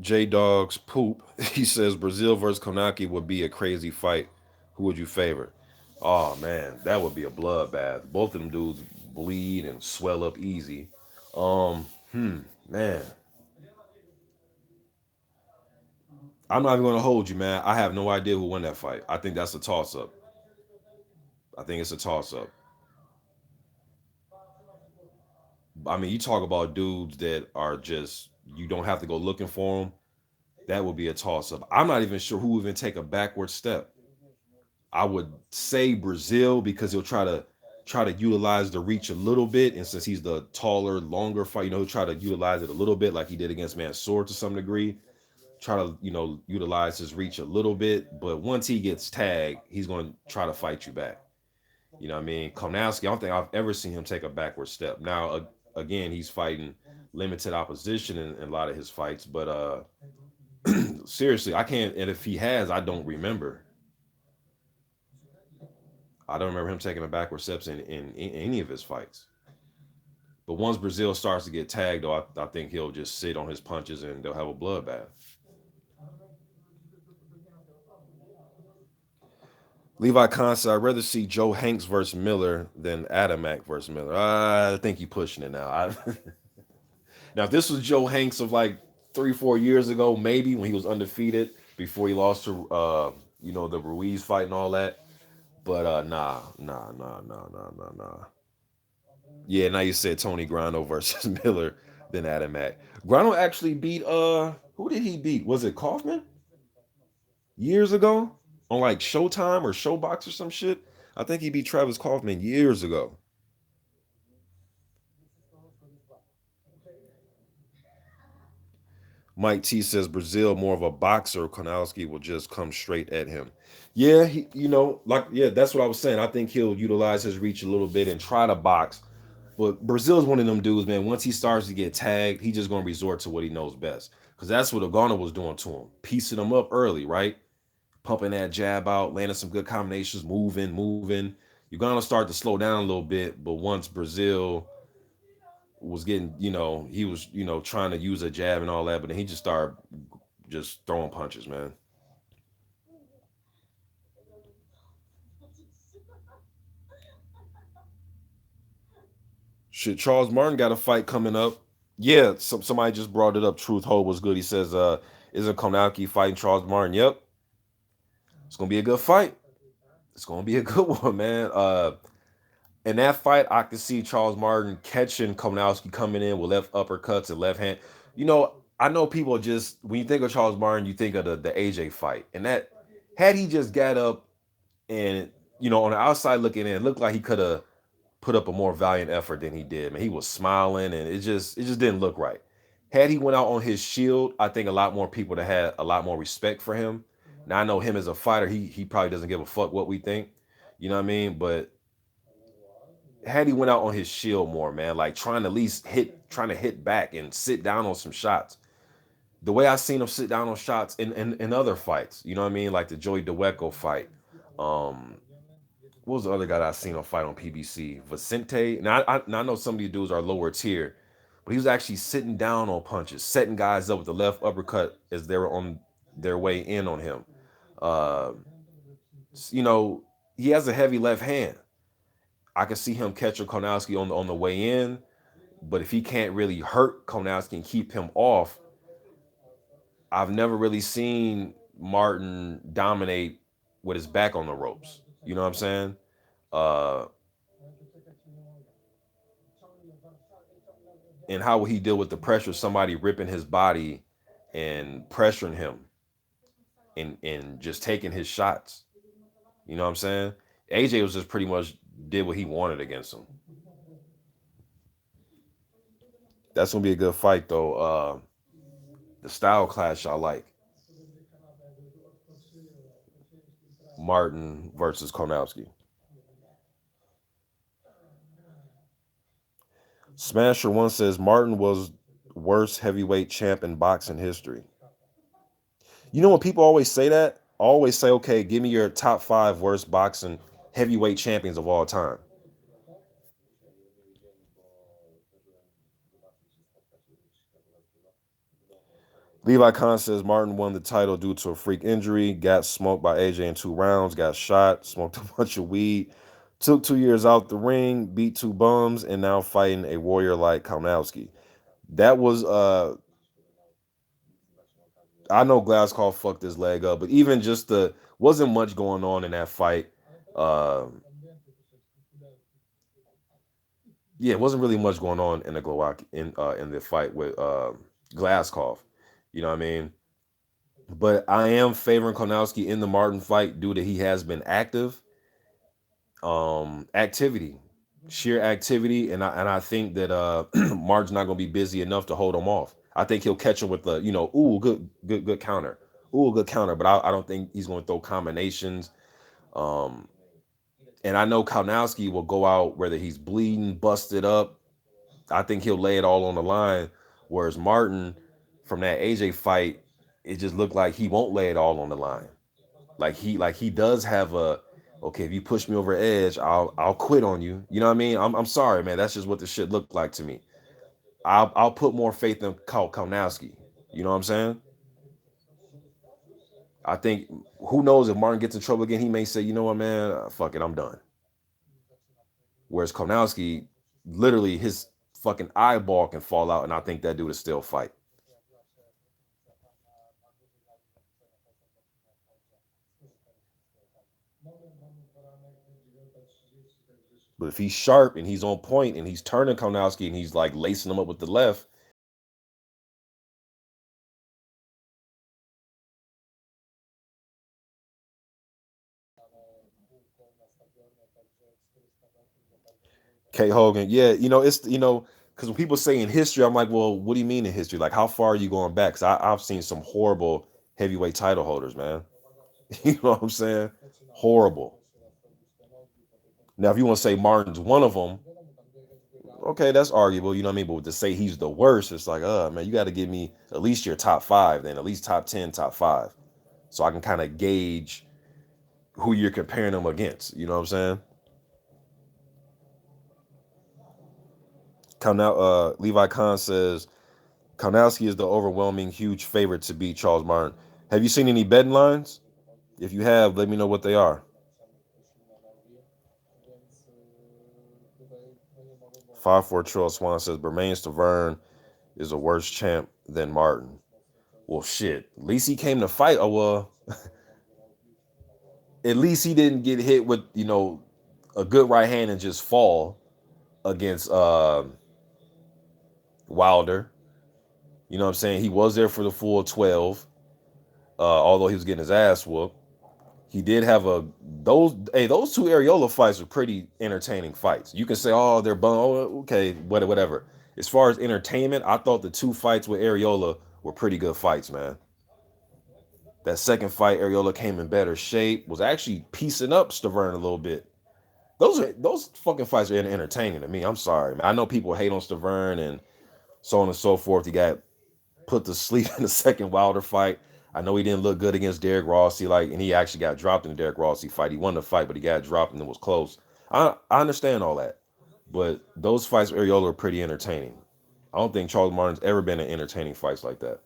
J Dog's poop. He says Brazil versus Konaki would be a crazy fight. Who would you favor? Oh man, that would be a bloodbath. Both of them dudes bleed and swell up easy. Man, I'm not even gonna hold you, man. I have no idea who won that fight. I think that's a toss up. I think it's a toss up. I mean, you talk about dudes that are just you don't have to go looking for them. That would be a toss up. I'm not even sure who would even take a backward step. I would say Brazil because he'll try to utilize the reach a little bit, and since he's the taller, longer fight, he'll try to utilize it a little bit, like he did against Mansoor to some degree. Try to utilize his reach a little bit, but once he gets tagged, he's going to try to fight you back. You know what I mean? Komnowski, I don't think I've ever seen him take a backward step. Now, again, he's fighting limited opposition in a lot of his fights, but seriously, I can't. And if he has, I don't remember. I don't remember him taking a backward steps in any of his fights. But once Brazil starts to get tagged, though, I think he'll just sit on his punches and they'll have a bloodbath. Levi Khan said, I'd rather see Joe Hanks versus Miller than Adamek versus Miller. I think you pushing it now. Now, if this was Joe Hanks of like 3, 4 years ago, maybe when he was undefeated before he lost to, the Ruiz fight and all that. But nah. Yeah, now you said Tony Grano versus Miller than Adamek. Grano actually beat who did he beat? Was it Kaufman years ago on like Showtime or Showbox or some shit? I think he beat Travis Kaufman years ago. Mike T says Brazil more of a boxer. Konowski will just come straight at him. Yeah, that's what I was saying. I think he'll utilize his reach a little bit and try to box. But Brazil's one of them dudes, man. Once he starts to get tagged, he just gonna resort to what he knows best. Because that's what Ogana was doing to him, piecing him up early, right? Pumping that jab out, landing some good combinations, moving. You're gonna start to slow down a little bit, but once Brazil was getting, he was, trying to use a jab and all that, but then he just started just throwing punches, man. Shit, Charles Martin got a fight coming up. Yeah, somebody just brought it up. Truth Hold was good. He says, isn't Konaki fighting Charles Martin? Yep. It's gonna be a good fight. It's gonna be a good one, man. In that fight, I could see Charles Martin catching Konowski coming in with left uppercuts and left hand. I know people just when you think of Charles Martin, you think of the AJ fight, and that had he just got up and on the outside looking in, it looked like he could have put up a more valiant effort than he did. Man, he was smiling, and it just didn't look right. Had he went out on his shield, I think a lot more people that had a lot more respect for him. Now I know him as a fighter, he probably doesn't give a fuck what we think. You know what I mean? But had he went out on his shield more, man, like trying to at least trying to hit back and sit down on some shots. The way I seen him sit down on shots in other fights, you know what I mean? Like the Joey DeWeco fight. Um, what was the other guy that I seen on fight on PBC? Vicente. Now I know some of these dudes are lower tier, but he was actually sitting down on punches, setting guys up with the left uppercut as they were on their way in on him. Uh, you know, he has a heavy left hand. I can see him catching Konowski on the way in, but if he can't really hurt Konowski and keep him off, I've never really seen Martin dominate with his back on the ropes. You know what I'm saying? Uh, and how will he deal with the pressure of somebody ripping his body and pressuring him and just taking his shots? You know what I'm saying? AJ was just pretty much did what he wanted against him. That's gonna be a good fight though. The style clash I like. Martin versus Konowski. Smasher one says Martin was worst heavyweight champ in boxing history. You know when people always say that, always say, okay, give me your top five worst boxing heavyweight champions of all time. Levi Khan says Martin won the title due to a freak injury, got smoked by AJ in 2 rounds, got shot, smoked a bunch of weed, took 2 years out the ring, beat two bums, and now fighting a warrior like Kaunowski. That was I know Glasscall fucked his leg up, but even just the wasn't much going on in that fight. Yeah, it wasn't really much going on in the Glowak in the fight with Glasscoff. You know what I mean? But I am favoring Konowski in the Martin fight due to he has been active. Activity, sheer activity, and I think that Martin's not gonna be busy enough to hold him off. I think he'll catch him with the ooh good counter, ooh good counter, but I don't think he's gonna throw combinations. Um, and I know Kaunowski will go out whether he's bleeding, busted up. I think he'll lay it all on the line. Whereas Martin, from that AJ fight, it just looked like he won't lay it all on the line. Like he does have a okay, if you push me over edge, I'll quit on you. You know what I mean? I'm sorry, man. That's just what this shit looked like to me. I'll put more faith in Kaunowski. You know what I'm saying? I think who knows if Martin gets in trouble again, he may say, you know what, man, fuck it, I'm done. Whereas Konowski, literally his fucking eyeball can fall out, and I think that dude is still fight. But if he's sharp and he's on point and he's turning Konowski and he's like lacing him up with the left, K Hogan, yeah, it's because when people say in history, I'm like, well, what do you mean in history? Like, how far are you going back? Because I've seen some horrible heavyweight title holders, man. You know what I'm saying? Horrible. Now, if you want to say Martin's one of them, okay, that's arguable. You know what I mean? But to say he's the worst, it's like, man, you got to give me at least your top five, then at least top 10, top five, so I can kind of gauge who you're comparing them against. You know what I'm saying? Levi Kahn says Karnowski is the overwhelming huge favorite to beat Charles Martin. Have you seen any betting lines? If you have, let me know what they are. 5-4 Trill Swan says Bermain Stavern is a worse champ than Martin. Well, shit. At least he came to fight. Oh, well, at least he didn't get hit with, a good right hand and just fall against Wilder. You know what I'm saying? He was there for the full 12, although he was getting his ass whooped. He did have those two Areola fights were pretty entertaining fights. You can say, oh, they're bum. Oh, okay, whatever. As far as entertainment, I thought the two fights with Areola were pretty good fights, man. That second fight, Areola came in better shape, was actually piecing up Stavern a little bit. Those fucking fights are entertaining to me. I'm sorry, man. I know people hate on Stavern and so on and so forth. He got put to sleep in the second Wilder fight. I know he didn't look good against Derek Rossi, and he actually got dropped in the Derek Rossi fight. He won the fight, but he got dropped and it was close. I understand all that, but those fights with Areola are pretty entertaining. I don't think Charles Martin's ever been in entertaining fights like that.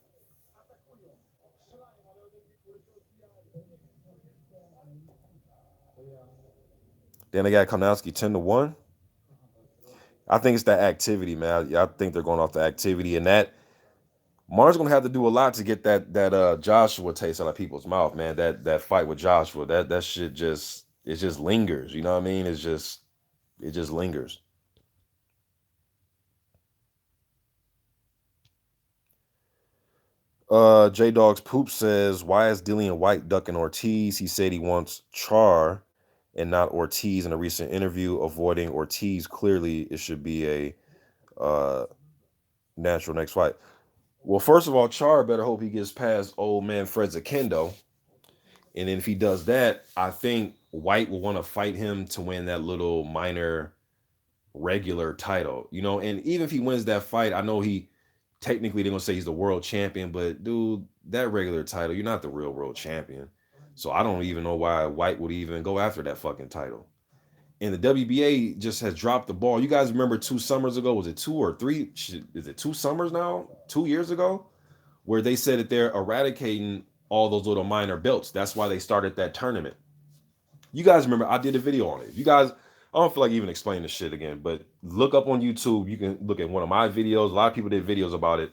Then they got Konowski 10-1. I think it's that activity, man. I think they're going off the activity, and that Martin's gonna have to do a lot to get that Joshua taste out of people's mouth, man. That fight with Joshua, that shit just lingers. You know what I mean? It just lingers. J Dog's Poop says, why is Dillian White ducking Ortiz? He said he wants Char and not Ortiz in a recent interview, avoiding Ortiz. Clearly, it should be a uh, natural next fight. Well, first of all, Char better hope he gets past old man Fred Zakendo. And then if he does that, I think White will want to fight him to win that little minor regular title. And even if he wins that fight, I know he technically they're gonna say he's the world champion, but dude, that regular title, you're not the real world champion. So I don't even know why White would even go after that fucking title. And the WBA just has dropped the ball. You guys remember 2 summers ago? Was it two or three? Is it 2 summers now? 2 years ago? Where they said that they're eradicating all those little minor belts. That's why they started that tournament. You guys remember I did a video on it. You guys, I don't feel like even explaining this shit again, but look up on YouTube. You can look at one of my videos. A lot of people did videos about it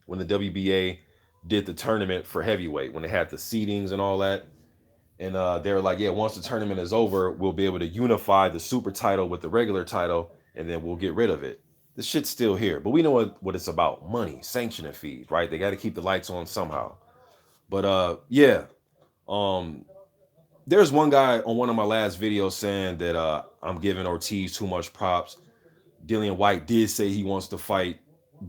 when the WBA did the tournament for heavyweight, when they had the seedings and all that. And they were like, yeah, once the tournament is over, we'll be able to unify the super title with the regular title, and then we'll get rid of it. This shit's still here, but we know what it's about: money, sanctioning fees, right? They got to keep the lights on somehow. But yeah, um, there's one guy on one of my last videos saying that I'm giving Ortiz too much props. Dillian White did say he wants to fight,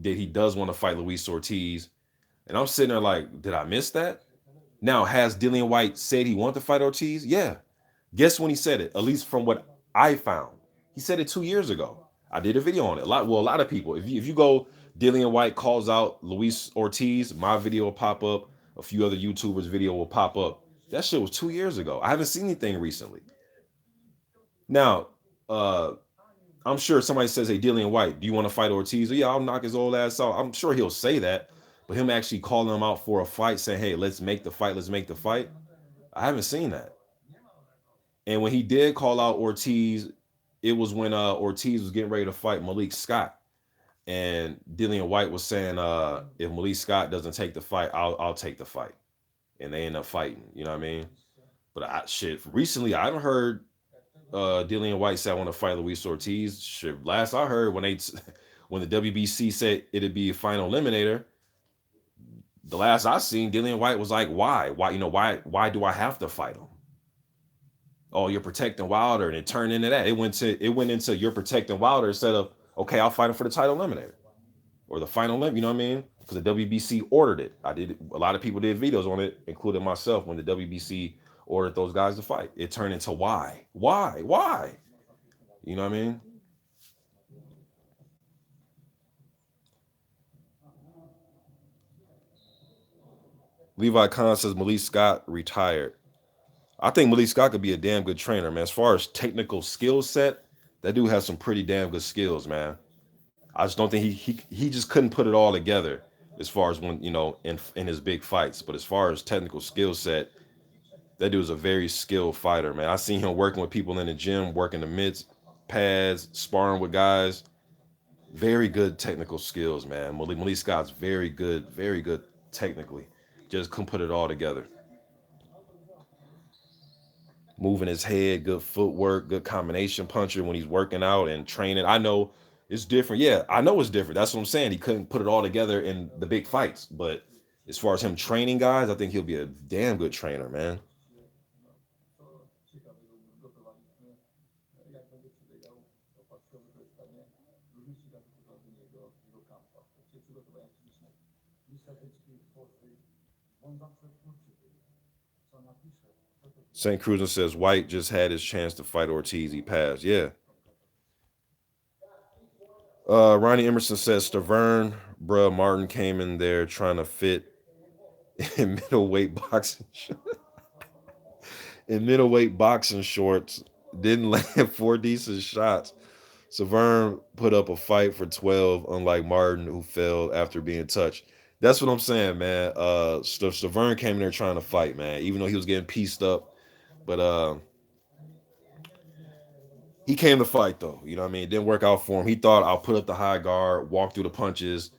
that he does want to fight Luis Ortiz. And I'm sitting there like, did I miss that? Now, has Dillian White said he wanted to fight Ortiz? Yeah. Guess when he said it? At least from what I found. He said it 2 years ago. I did a video on it. A lot of people. If you go Dillian White calls out Luis Ortiz, my video will pop up. A few other YouTubers' video will pop up. That shit was 2 years ago. I haven't seen anything recently. Now, uh, I'm sure somebody says, "Hey, Dillian White, do you want to fight Ortiz?" Yeah, I'll knock his old ass out. I'm sure he'll say that. But him actually calling him out for a fight, saying, "Hey, let's make the fight. Let's make the fight." I haven't seen that. And when he did call out Ortiz, it was when Ortiz was getting ready to fight Malik Scott, and Dillian White was saying, "If Malik Scott doesn't take the fight, I'll take the fight," and they end up fighting. You know what I mean? But shit, recently I haven't heard Dillian White say I want to fight Luis Ortiz. Shit, last I heard when when the WBC said it'd be a final eliminator, the last I seen Dillian White was like, "Why? Why? Why do I have to fight him? Oh, you're protecting Wilder," and it turned into that. It went into you're protecting Wilder instead of okay, I'll fight him for the title eliminator or the final limit. You know what I mean? Because the WBC ordered it. I did. A lot of people did videos on it, including myself, when the WBC ordered those guys to fight. It turned into why? You know what I mean? Levi Khan says Malik Scott retired. I think Malik Scott could be a damn good trainer, man. As far as technical skill set, that dude has some pretty damn good skills, man. I just don't think he just couldn't put it all together as far as when in his big fights. But as far as technical skill set, that dude's a very skilled fighter, man. I seen him working with people in the gym, working the mitts, pads, sparring with guys. Very good technical skills, man. Malik Scott's very good technically. Just couldn't put it all together. Moving his head, good footwork, good combination puncher when he's working out and training. I know it's different. Yeah, I know it's different. That's what I'm saying. He couldn't put it all together in the big fights. But as far as him training guys, I think he'll be a damn good trainer, man. St. Cruz says White just had his chance to fight Ortiz. He passed. Yeah. Ronnie Emerson says Stavern, bruh, Martin came in there trying to fit in middleweight boxing in middleweight boxing shorts. Didn't land four decent shots. Severn put up a fight for 12, unlike Martin, who failed after being touched. That's what I'm saying, man. Severn came in there trying to fight, man, even though he was getting pieced up. But he came to fight, though. You know what I mean? It didn't work out for him. He thought I'll put up the high guard, walk through the punches,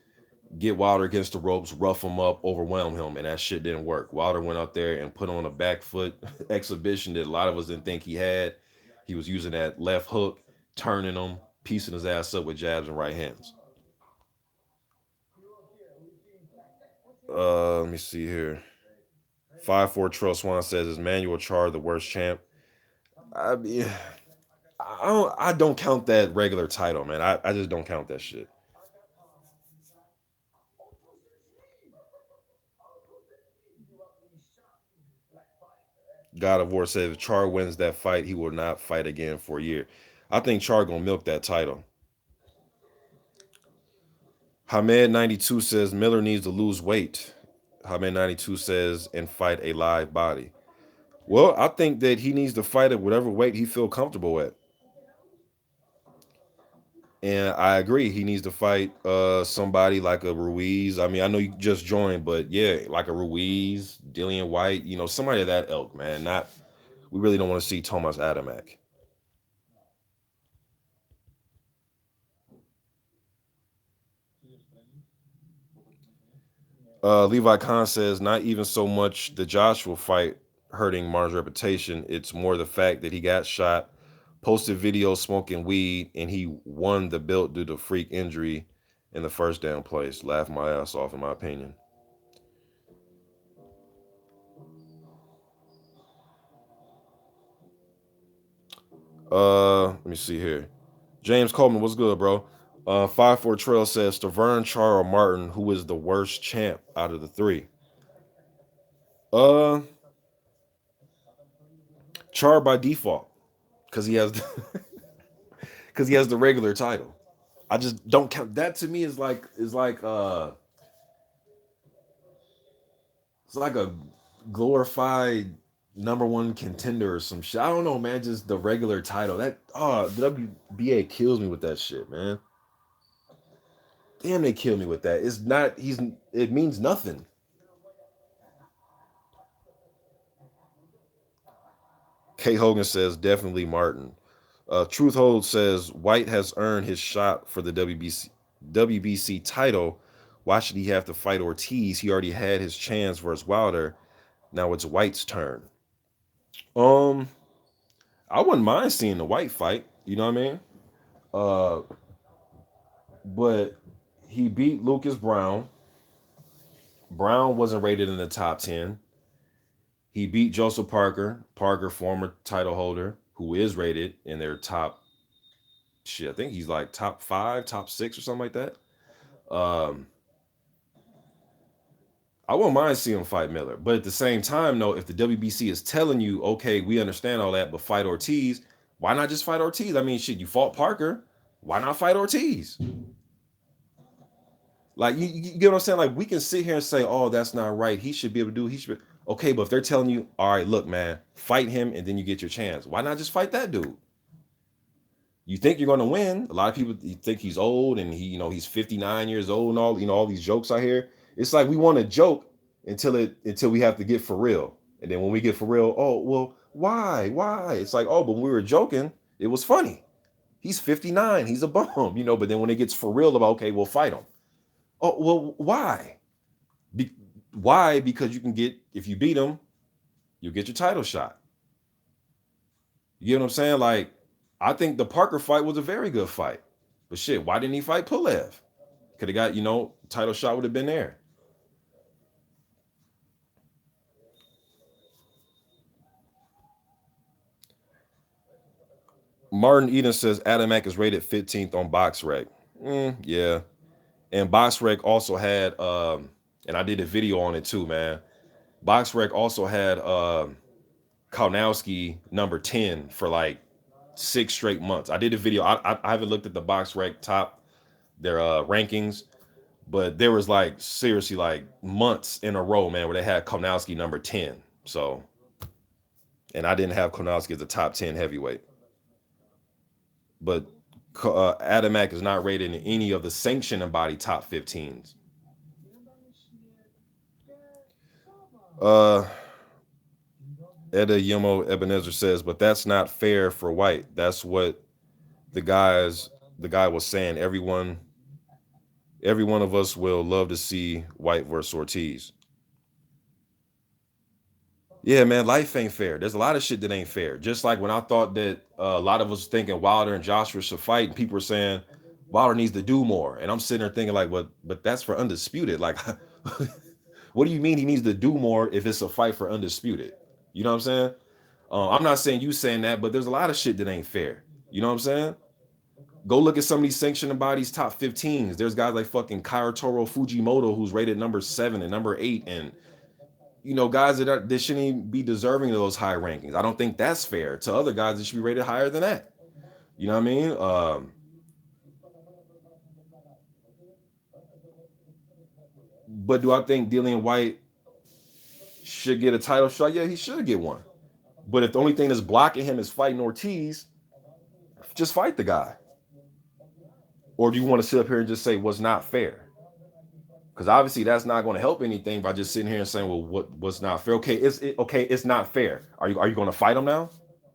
get Wilder against the ropes, rough him up, overwhelm him, and that shit didn't work. Wilder went out there and put on a back foot exhibition that a lot of us didn't think he had. He was using that left hook, turning him, piecing his ass up with jabs and right hands. Let me see here. 5-4 Trill Swan says, is Manuel Char the worst champ? I mean, I don't count that regular title, man. I just don't count that shit. God of War says if Char wins that fight, he will not fight again for a year. I think Char gonna milk that title. Hamed 92 says Miller needs to lose weight. Hamed 92 says and fight a live body. Well, I think that he needs to fight at whatever weight he feel comfortable at. And I agree, he needs to fight somebody like a Ruiz. I mean, I know you just joined, but yeah, like a Ruiz, Dillian White, somebody of that ilk, man. Not we really don't want to see Tomasz Adamek. Levi Khan says not even so much the Joshua fight hurting Martin's reputation. It's more the fact that he got shot, posted videos smoking weed, and he won the belt due to freak injury in the first damn place. Laugh my ass off, in my opinion. Let me see here. James Coleman, what's good, bro? 5-4 Trail says Stavern, Char, or Martin, who is the worst champ out of the three? Uh, Char by default, because he has because he has the regular title. I just don't count that. To me it's like a glorified number one contender or some shit. I don't know, man. Just the regular title. The WBA kills me with that shit, man. Damn, they kill me with that. It's not. He's. It means nothing. K Hogan says definitely Martin. Truth Hold says White has earned his shot for the WBC title. Why should he have to fight Ortiz? He already had his chance versus Wilder. Now it's White's turn. Um, I wouldn't mind seeing the White fight. You know what I mean? Uh, but he beat Lucas Brown. Brown wasn't rated in the top 10. He beat Joseph Parker. Parker, former title holder, who is rated in their top shit. I think he's like top five, top six, or something like that. Um, I wouldn't mind seeing him fight Miller, but at the same time, though, if the WBC is telling you, okay, we understand all that, but fight Ortiz, why not just fight Ortiz? I mean, shit, you fought Parker, why not fight Ortiz? Like, you get what I'm saying? Like, we can sit here and say, oh, that's not right. He should be able to do. He should. Okay, but if they're telling you, all right, look, man, fight him, and then you get your chance. Why not just fight that dude? You think you're going to win. A lot of people think he's old and he's 59 years old and all these jokes I hear. It's like we want to joke until we have to get for real. And then when we get for real, oh, well, why? Why? It's like, oh, but when we were joking, it was funny. He's 59, he's a bum. But then when it gets for real about, okay, we'll fight him. Oh, well, why? Why? Because if you beat him, you'll get your title shot. You get what I'm saying? Like, I think the Parker fight was a very good fight. But shit, why didn't he fight Pulev? Could have got, title shot would have been there. Martin Eden says Adamek is rated 15th on BoxRec. Yeah. And BoxRec also had, and I did a video on it too, man. BoxRec also had Kaunowski number 10 for like 6 straight months. I did a video. I haven't looked at the BoxRec top, their rankings, but there was like seriously like months in a row, man, where they had Kaunowski number 10. So, and I didn't have Kaunowski as a top 10 heavyweight. But Adamek is not rated in any of the sanctioning body top 15s. Uh, Eda Yemo Ebenezer says, but that's not fair for White. That's what the guys the guy was saying. Every one of us will love to see White versus Ortiz. Yeah, man, life ain't fair. There's a lot of shit that ain't fair. Just like when I thought that a lot of us thinking Wilder and Joshua should fight, and people were saying Wilder needs to do more, and I'm sitting there thinking like, but that's for undisputed. Like, what do you mean he needs to do more if it's a fight for undisputed? You know what I'm saying? I'm not saying you saying that, but there's a lot of shit that ain't fair. You know what I'm saying? Go look at some of these sanctioning bodies top 15s. There's guys like fucking Kairo Toro Fujimoto who's rated number 7 and number 8, and guys that shouldn't even be deserving of those high rankings. I don't think that's fair to other guys that should be rated higher than that. You know what I mean? But do I think Dillian White should get a title shot? Yeah, he should get one. But if the only thing that's blocking him is fighting Ortiz, just fight the guy. Or do you want to sit up here and just say what's not fair? Because obviously that's not going to help anything by just sitting here and saying, well, what's not fair? Okay, okay, it's not fair. Are you going to fight him now?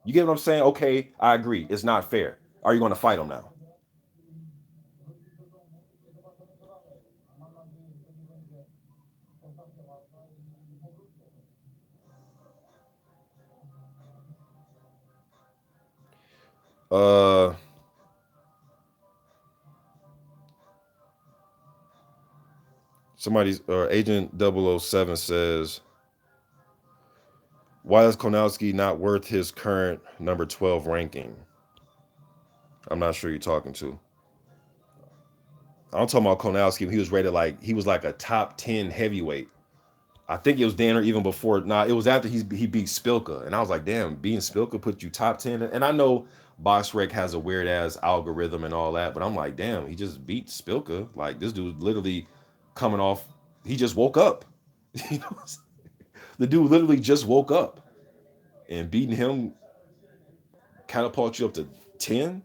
You get what I'm saying? Okay, I agree. It's not fair. Are you going to fight him now? Uh, somebody's or Agent 007 says, why is Konowski not worth his current number 12 ranking? I'm not sure you're talking to. I'm talking about Konowski. He was rated like he was like a top 10 heavyweight. I think it was Danner even before. Nah, it was after he beat Spilka, and I was like, damn, being Spilka put you top 10. And I know BoxRec has a weird ass algorithm and all that, but I'm like, damn, he just beat Spilka. Like this dude literally coming off. He just woke up. you know, the dude literally just woke up, and beating him catapult you up to 10.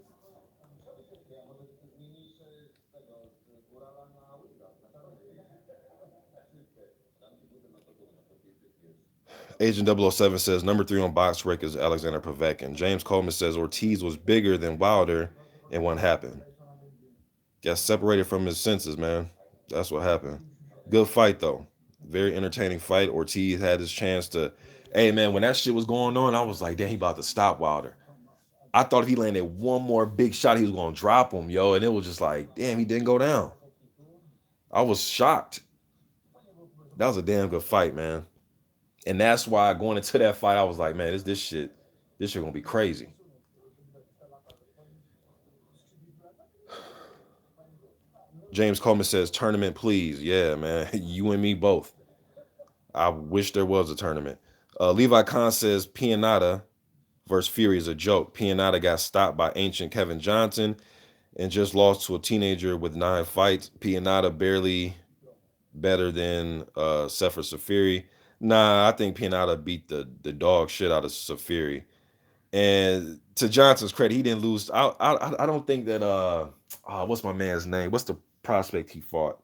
Agent 007 says number 3 on box rec is Alexander Povetkin. James Coleman says Ortiz was bigger than Wilder, and what happened? Got separated from his senses, man. That's what happened. Good fight though. Very entertaining fight. Ortiz had his chance to. Hey man, when that shit was going on, I was like, damn, he about to stop Wilder. I thought if he landed one more big shot, he was gonna drop him, yo. And it was just like, damn, he didn't go down. I was shocked. That was a damn good fight, man. And that's why going into that fight, I was like, man, this shit gonna be crazy. James Coleman says, tournament, please. Yeah, man. You and me both. I wish there was a tournament. Levi Khan says Pianata versus Fury is a joke. Pianata got stopped by ancient Kevin Johnson and just lost to a teenager with 9 fights. Pianata barely better than Sefer Safiri. Nah, I think Pianata beat the dog shit out of Safiri. And to Johnson's credit, he didn't lose. I don't think that what's my man's name? What's the prospect he fought?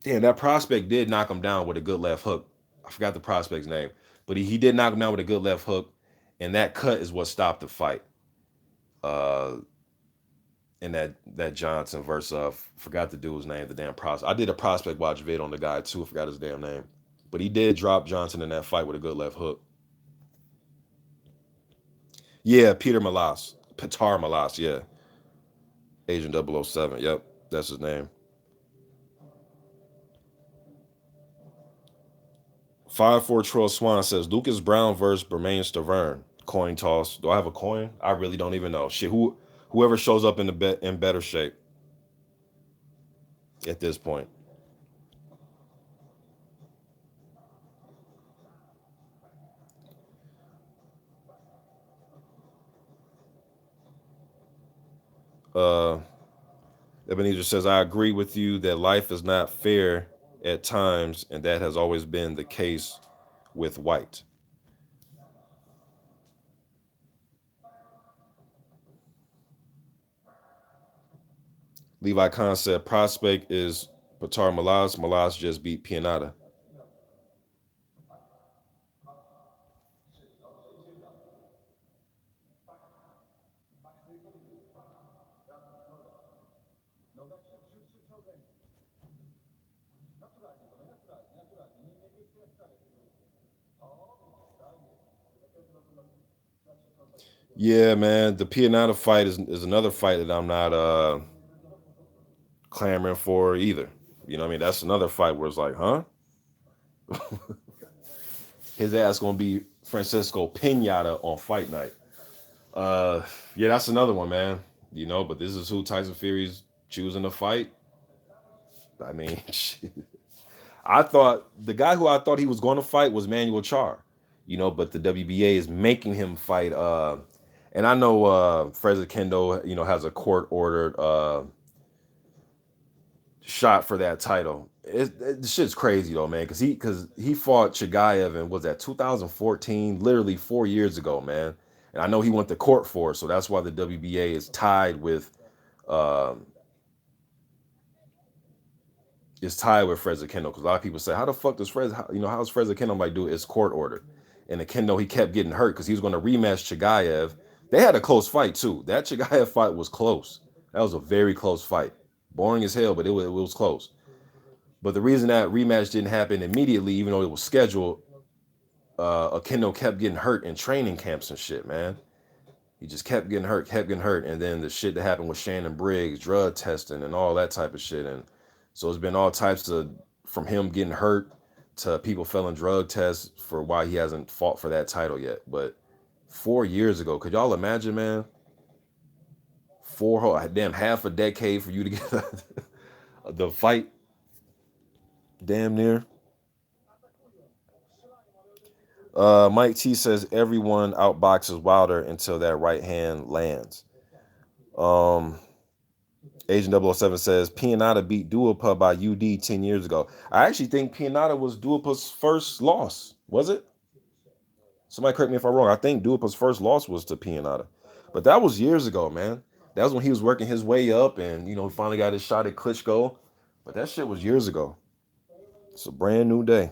Damn, that prospect did knock him down with a good left hook. I forgot the prospect's name, but he did knock him down with a good left hook, and that cut is what stopped the fight. Uh, in that Johnson versus forgot the dude's name, the damn prospect. I did a prospect watch vid on the guy too. I forgot his damn name, but he did drop Johnson in that fight with a good left hook. Yeah, Peter Malas, Petar Malas. Yeah, Agent 007. Yep, that's his name. 5-4 Troll Swan says Lucas Brown versus Bermain Stavern. Coin toss. Do I have a coin? I really don't even know. Shit, whoever shows up in the bet in better shape at this point. Uh Ebenezer says, I agree with you that life is not fair at times, and that has always been the case with White. Levi Khan said prospect is Patar Malas. Malas just beat Pianata. Yeah, man. The Pianata fight is another fight that I'm not clamoring for either. You know what I mean? That's another fight where it's like, huh? His ass gonna be Francisco Pinata on fight night. Uh yeah, that's another one, man. You know, but this is who Tyson Fury's choosing to fight. I mean, shit. I thought the guy who I thought he was going to fight was Manuel Char, you know, but the WBA is making him fight. And I know Fraser Kendo, you know, has a court ordered shot for that title. The shit's crazy though, man, because he fought Chigaev and was that 2014, literally 4 years ago, man. And I know he went to court for it, so that's why the WBA is tied with um is tied with Fraser Kendall because a lot of people say, how the fuck does Fraser, you know, how's Fraser Kendall like do it? It's court ordered. And the Kendall, he kept getting hurt because he was going to rematch Chigaev. They had a close fight too. That Chigaev fight was close. That was a very close fight. Boring as hell, but it was close. But the reason that rematch didn't happen immediately, even though it was scheduled, Kendall kept getting hurt in training camps and shit, man. He just kept getting hurt, and then the shit that happened with Shannon Briggs, drug testing, and all that type of shit, and so it's been all types of from him getting hurt to people failing drug tests for why he hasn't fought for that title yet. But 4 years ago, could y'all imagine, man? Damn half a decade for you to get the fight, damn near. Mike T says everyone outboxes Wilder until that right hand lands. Um, Agent 007 says Pianata beat Duopa by UD 10 years ago. I actually think Pianata was Duopa's first loss. Was it? Somebody correct me if I'm wrong. I think Duopa's first loss was to Pianata. But that was years ago, man. That was when he was working his way up and, you know, finally got his shot at Klitschko. But that shit was years ago. It's a brand new day.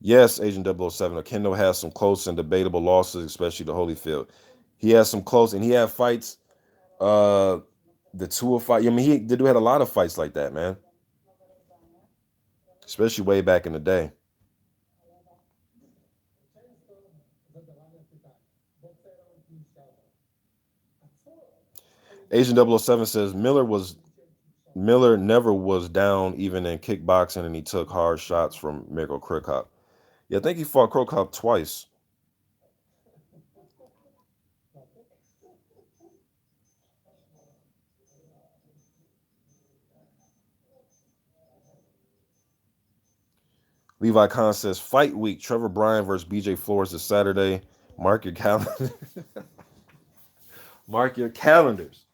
Yes, Agent 007. Kendall has some close and debatable losses, especially to Holyfield. He has some close, and he had fights. Uh, the Tua fight. I mean, the dude had a lot of fights like that, man. Especially way back in the day. Agent 007 says Miller never was down even in kickboxing, and he took hard shots from Mirko Krokop. Yeah, I think he fought Krokop twice. Levi Khan says fight week: Trevor Bryan versus BJ Flores this Saturday. Mark your calendar. Mark your calendars.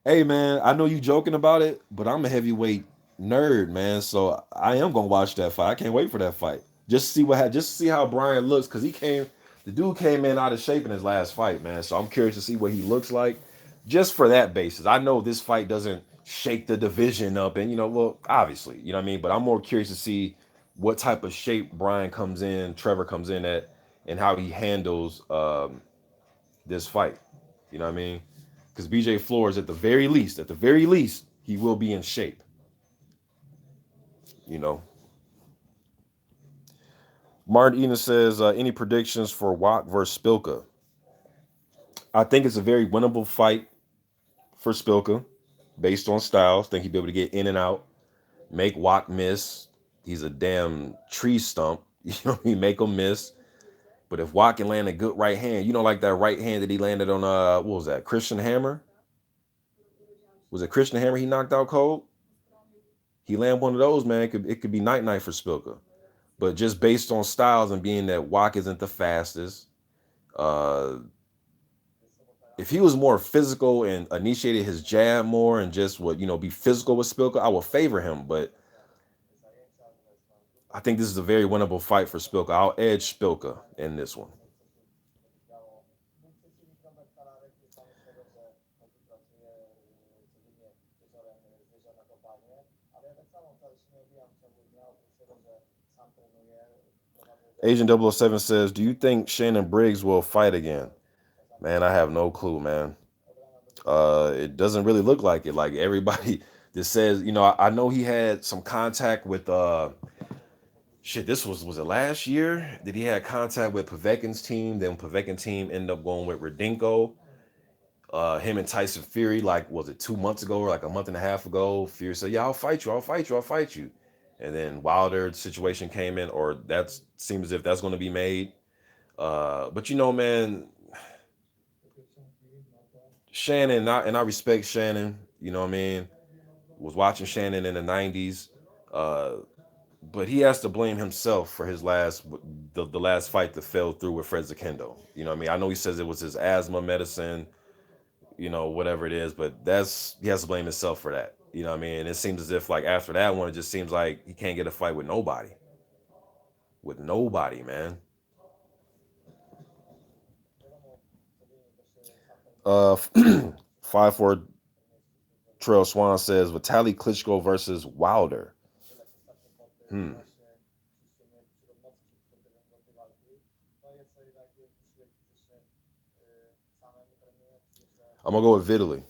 Hey man, I know you joking about it, but I'm a heavyweight nerd, man. So I am gonna watch that fight. I can't wait for that fight. Just see just see how Brian looks, because the dude came in out of shape in his last fight, man. So I'm curious to see what he looks like, just for that basis. I know this fight doesn't shake the division up, and well, obviously, you know what I mean. But I'm more curious to see what type of shape Trevor comes in at, and how he handles this fight. You know what I mean? Because BJ Flores, at the very least, he will be in shape. You know. Martin Ena says, any predictions for Watt versus Spilka? I think it's a very winnable fight for Spilka, based on styles. Think he'd be able to get in and out, make Watt miss. He's a damn tree stump. He make him miss. But if Watt can land a good right hand, like that right hand that he landed on, what was that? Christian Hammer? Was it Christian Hammer he knocked out cold? He land one of those, man. It could be night night for Spilka. But just based on styles and being that Watt isn't the fastest, uh, if he was more physical and initiated his jab more and just would, be physical with Spilka, I would favor him. But I think this is a very winnable fight for Spilka. I'll edge Spilka in this one. Agent 007 says, do you think Shannon Briggs will fight again? Man, I have no clue, man. It doesn't really look like it. Like everybody that says, I know he had some contact with shit. This was it last year that he had contact with Povetkin's team. Then Povetkin's team ended up going with Radinko. Him and Tyson Fury, like, was it 2 months ago or like a month and a half ago? Fury said, "Yeah, I'll fight you. I'll fight you. I'll fight you." And then Wilder situation came in, or that seems as if that's going to be made. But man, Shannon, and I respect Shannon. You know what I mean? Was watching Shannon in the '90s, uh, but he has to blame himself for his the last fight that fell through with Fred Zakendo. You know what I mean? I know he says it was his asthma medicine, whatever it is, but he has to blame himself for that. You know what I mean? And it seems as if, like, after that one, it just seems like he can't get a fight with nobody. With nobody, man. 5-4 Trail Swan says Vitaly Klitschko versus Wilder. Hmm. I'm gonna go with Vitaly.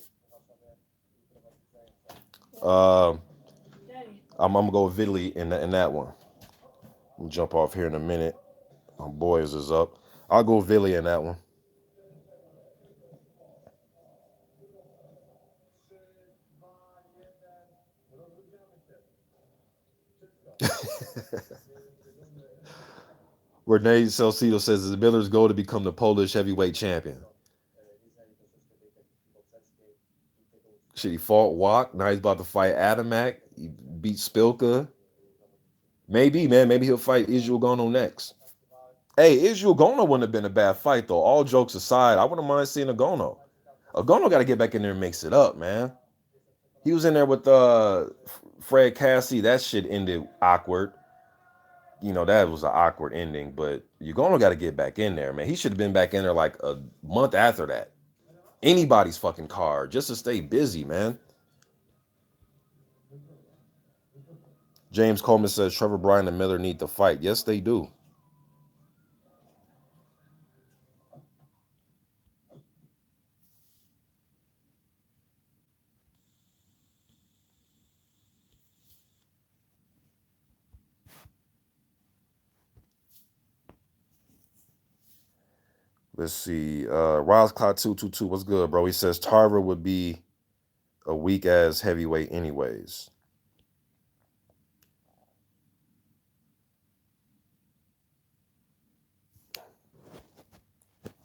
Uh, I'm gonna go with Vitaly in that one. We'll jump off here in a minute. My boys is up. I'll go with Vitaly in that one. Renee Salcido says it's Miller's goal to become the Polish heavyweight champion. Shit, he fought Walk. Now he's about to fight Adamek. He beat Spilka. Maybe, man. Maybe he'll fight Israel Gono next. Hey, Israel Gono wouldn't have been a bad fight, though. All jokes aside, I wouldn't mind seeing a Gono. A Gono got to get back in there and mix it up, man. He was in there with Fred Cassie. That shit ended awkward. That was an awkward ending. But Gono got to get back in there, man. He should have been back in there like a month after that. Anybody's fucking card, just to stay busy, man. James Coleman says Trevor Bryan and Miller need to fight. Yes, they do. Let's see. Riles Cloud 222. What's good, bro? He says Tarver would be a weak ass heavyweight, anyways.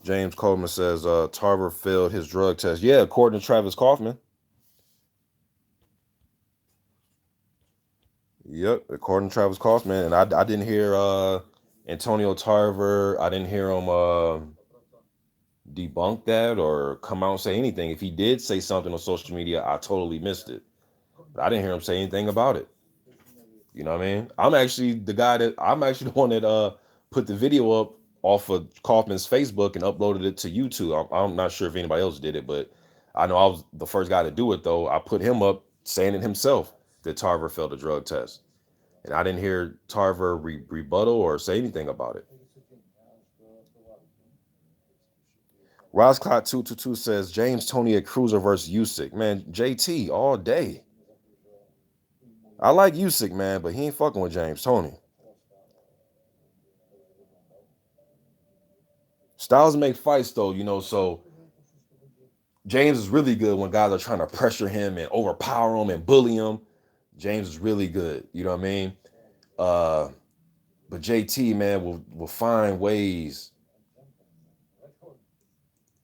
James Coleman says Tarver failed his drug test. Yeah, according to Travis Kaufman. Yep, according to Travis Kaufman. And I didn't hear Antonio Tarver. I didn't hear him debunk that or come out and say anything. If he did say something on social media, I totally missed it. But I didn't hear him say anything about it. You know what I mean? I'm actually the one that put the video up off of Kaufman's Facebook and uploaded it to YouTube. I'm not sure if anybody else did it, but I know I was the first guy to do it though. I put him up saying it himself that Tarver failed a drug test. And I didn't hear Tarver rebuttal or say anything about it. Rosclot 222 says James Tony at Cruiser versus Usyk. Man, JT all day. I like Usyk, man, but he ain't fucking with James Tony. Styles make fights though, so James is really good when guys are trying to pressure him and overpower him and bully him. James is really good. You know what I mean? Uh, but JT, man, will find ways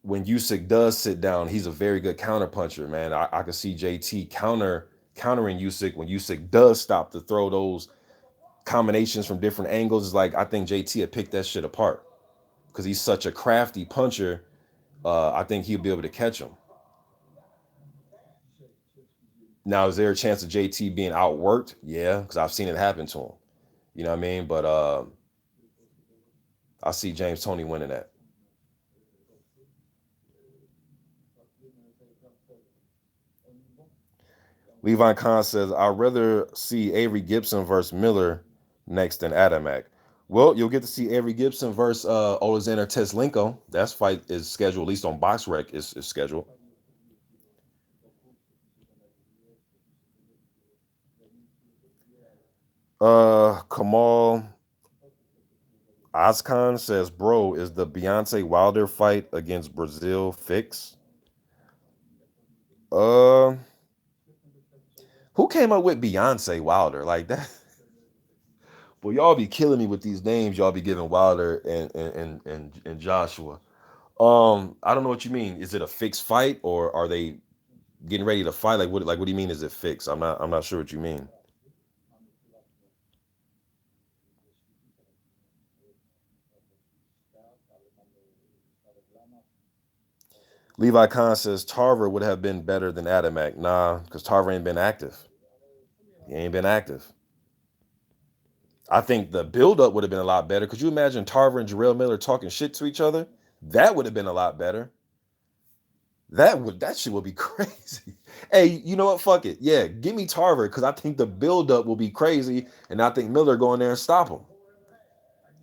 when Usyk does sit down. He's a very good counter puncher, man. I can see JT countering Usyk when Usyk does stop to throw those combinations from different angles. It's like I think JT would pick that shit apart because he's such a crafty puncher. I think he'll be able to catch him. Now, is there a chance of JT being outworked? Yeah, because I've seen it happen to him. You know what I mean? But I see James Tony winning that. Levi Khan says, I'd rather see Avery Gibson versus Miller next than Adamek. Well, you'll get to see Avery Gibson versus Alexander Teslenko. That fight is scheduled, at least on BoxRec is scheduled. Kamal Ozkan says, bro, is the Beyonce Wilder fight against Brazil fix? Uh, who came up with Beyonce Wilder like that? Well, y'all be killing me with these names. Y'all be giving Wilder and Joshua. I don't know what you mean. Is it a fixed fight or are they getting ready to fight? Like what do you mean? Is it fixed? I'm not sure what you mean. Levi Khan says Tarver would have been better than Adamek. Nah, because Tarver ain't been active. He ain't been active. I think the buildup would have been a lot better. Could you imagine Tarver and Jarrell Miller talking shit to each other? That would have been a lot better. That shit would be crazy. Hey, you know what? Fuck it. Yeah, give me Tarver because I think the buildup will be crazy, and I think Miller go in there and stop him.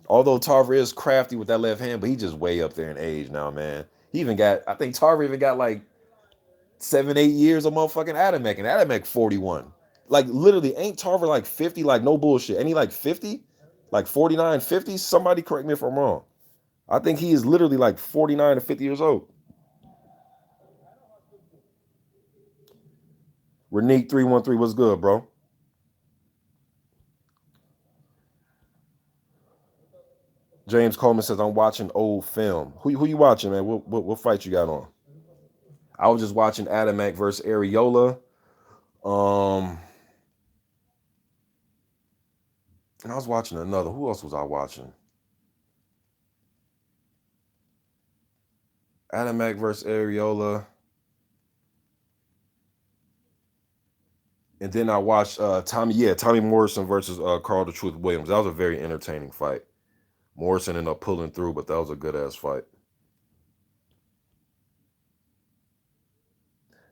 Although Tarver is crafty with that left hand, but he just way up there in age now, man. I think Tarver even got like 7, 8 years of motherfucking Adamek, and Adamek 41. Like literally, ain't Tarver like 50? Like no bullshit. Ain't he like 50? Like 49, 50? Somebody correct me if I'm wrong. I think he is literally like 49 to 50 years old. Renique 313, what's good, bro? James Coleman says I'm watching old film. Who you watching, man? What fight you got on? I was just watching Adamek versus Areola. Um, and I was watching another. Who else was I watching? Adamek versus Areola. And then I watched Tommy Morrison versus Carl the Truth Williams. That was a very entertaining fight. Morrison ended up pulling through, but that was a good ass fight.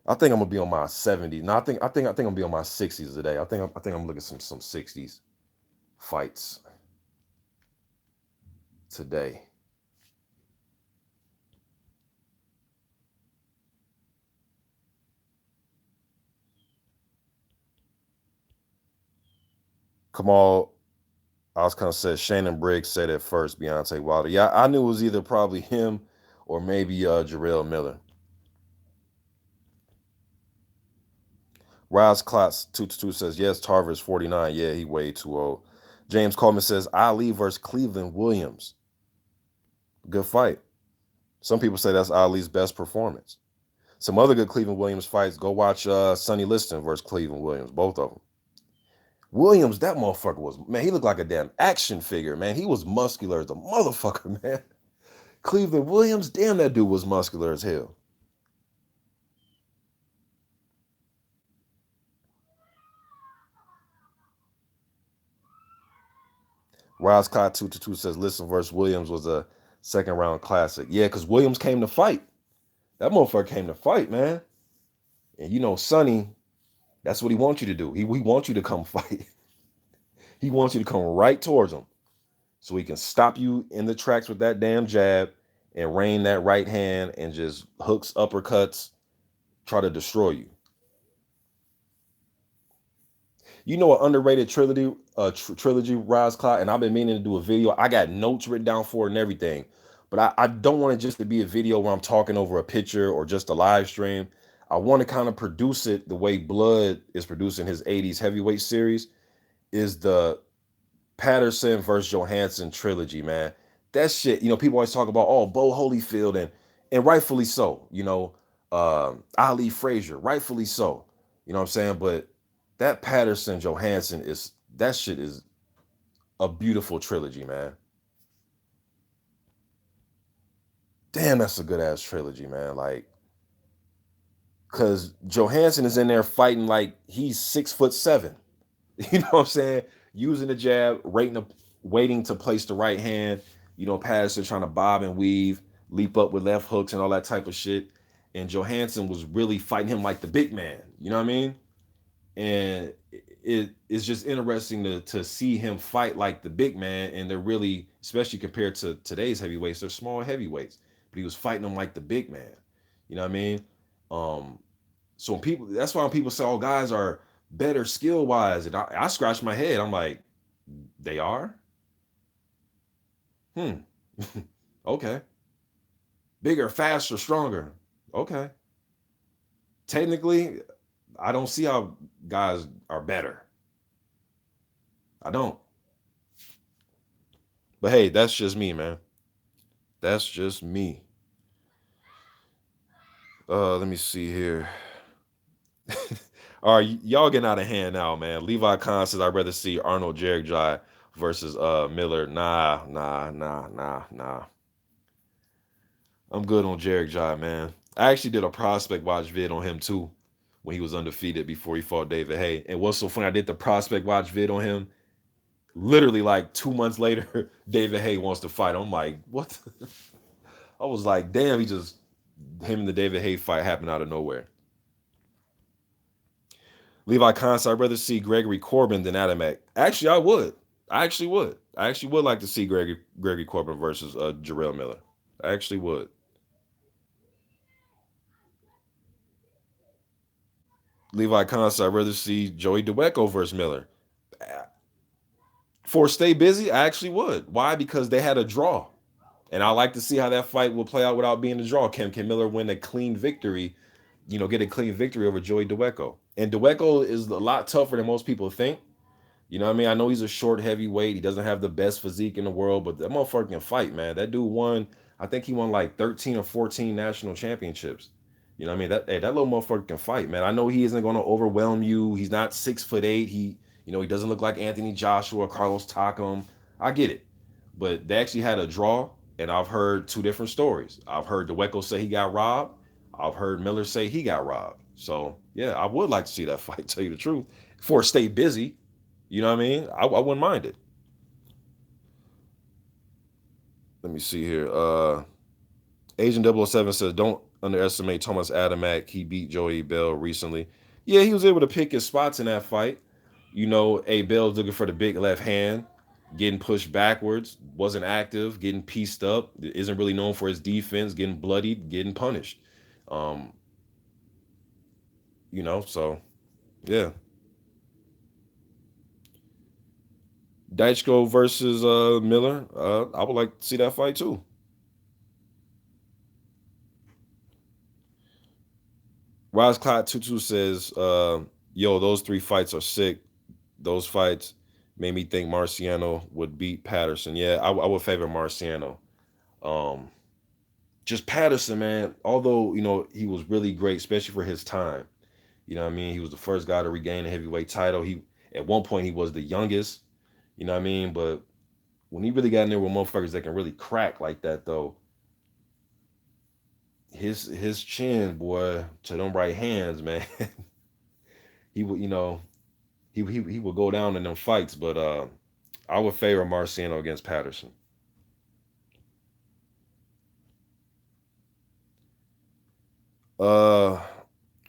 I think I'm gonna be on my 70s. No, I think I'm gonna be on my 60s today. I think I'm looking at some 60s fights today. Kamal, I was kind of said Shannon Briggs said it first. Beyonce Wilder. Yeah, I knew it was either probably him or maybe Jarrell Miller. Raz Klotz 222 says yes. Tarver's 49. Yeah, he way too old. James Coleman says Ali versus Cleveland Williams. Good fight. Some people say that's Ali's best performance. Some other good Cleveland Williams fights. Go watch Sonny Liston versus Cleveland Williams. Both of them. Williams, that motherfucker was, man, he looked like a damn action figure, man. He was muscular as a motherfucker, man. Cleveland Williams, damn, that dude was muscular as hell. Roscott 222 says Liston versus Williams was a second round classic. Yeah, because Williams came to fight. That motherfucker came to fight, man. And you know, Sonny, that's what he wants you to do. He wants you to come fight. He wants you to come right towards him so he can stop you in the tracks with that damn jab and rain that right hand and just hooks, uppercuts, try to destroy you. You know, an underrated trilogy, Rise Cloud, and I've been meaning to do a video. I got notes written down for it and everything, but I don't want it just to be a video where I'm talking over a picture or just a live stream. I want to kind of produce it the way Blood is producing his 80s heavyweight series, is the Patterson versus Johansson trilogy, man. That shit, people always talk about, oh, Bo Holyfield, and rightfully so, Ali Frazier, rightfully so. You know what I'm saying? But that Patterson Johansson that shit is a beautiful trilogy, man. Damn, that's a good ass trilogy, man. Like, cause Johansson is in there fighting like he's 6'7". You know what I'm saying? Using the jab, waiting to place the right hand. Patterson trying to bob and weave, leap up with left hooks and all that type of shit. And Johansson was really fighting him like the big man. You know what I mean? And it's just interesting to see him fight like the big man. And they're really, especially compared to today's heavyweights, they're small heavyweights. But he was fighting them like the big man. You know what I mean? Um, so that's why when people say, "Oh, guys are better skill wise," and I scratch my head. I'm like, they are. Hmm. Okay. Bigger, faster, stronger. Okay. Technically, I don't see how guys are better. I don't. But hey, that's just me, man. That's just me. Let me see here. All right, y'all getting out of hand now, man. Levi Khan says I'd rather see Arnold Jai versus Miller. Nah. I'm good on Jai, man. I actually did a prospect watch vid on him too when he was undefeated before he fought David Hay. And what's so funny, I did the prospect watch vid on him. Literally like 2 months later, David Hay wants to fight. I'm like, what? I was like, damn, him and the David Hay fight happened out of nowhere. Levi Const, I'd rather see Gregory Corbin than Adamek. Actually, I would. I actually would. I actually would like to see Gregory Corbin versus Jarrell Miller. I actually would. Levi Const, I'd rather see Joey DeWeco versus Miller. For Stay Busy, I actually would. Why? Because they had a draw. And I like to see how that fight will play out without being a draw. Can Miller win a clean victory, get a clean victory over Joey DeWeco? And DeWeco is a lot tougher than most people think. You know what I mean? I know he's a short heavyweight. He doesn't have the best physique in the world, but that motherfucker can fight, man. That dude won, I think he won like 13 or 14 national championships. You know what I mean? That little motherfucker can fight, man. I know he isn't going to overwhelm you. He's not 6'8". He doesn't look like Anthony Joshua, Carlos Takam. I get it. But they actually had a draw, and I've heard two different stories. I've heard DeWeco say he got robbed. I've heard Miller say he got robbed. So, yeah, I would like to see that fight, tell you the truth. For Stay Busy, you know what I mean? I wouldn't mind it. Let me see here. Agent 007 says, don't underestimate Tomasz Adamek. He beat Joey Bell recently. Yeah, he was able to pick his spots in that fight. A Bell's looking for the big left hand, getting pushed backwards, wasn't active, getting pieced up, isn't really known for his defense, getting bloodied, getting punished. Um, so yeah. Daichko versus Miller. I would like to see that fight too. Roz Clot 22 says, yo, those three fights are sick. Those fights made me think Marciano would beat Patterson. Yeah, I would favor Marciano. Um, just Patterson, man. Although he was really great, especially for his time. You know what I mean? He was the first guy to regain a heavyweight title. He At one point he was the youngest. You know what I mean? But when he really got in there with motherfuckers that can really crack like that, though, his chin, boy, to them right hands, man. he would, he would go down in them fights. But I would favor Marciano against Patterson. Uh,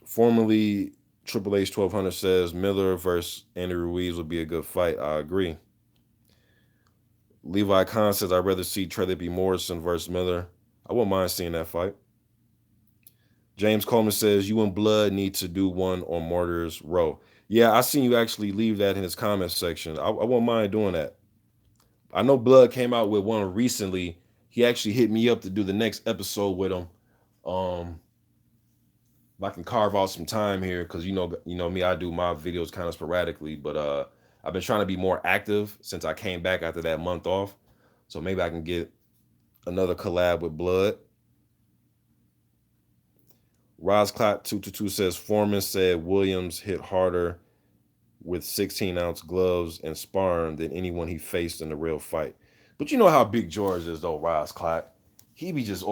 Formerly Triple H 1200 says Miller versus Andy Ruiz would be a good fight. I agree. Levi Khan says I'd rather see Trey B. Morrison versus Miller. I wouldn't mind seeing that fight. James Coleman says you and Blood need to do one on Martyrs Row. Yeah, I seen you actually leave that in his comments section. I wouldn't mind doing that. I know Blood came out with one recently. He actually hit me up to do the next episode with him. Um, if I can carve out some time here, because me, I do my videos kind of sporadically, but I've been trying to be more active since I came back after that month off. So maybe I can get another collab with Blood. Rosclot 222 says Foreman said Williams hit harder with 16-ounce gloves and sparring than anyone he faced in the real fight. But you know how big George is though, Rosclot. He be just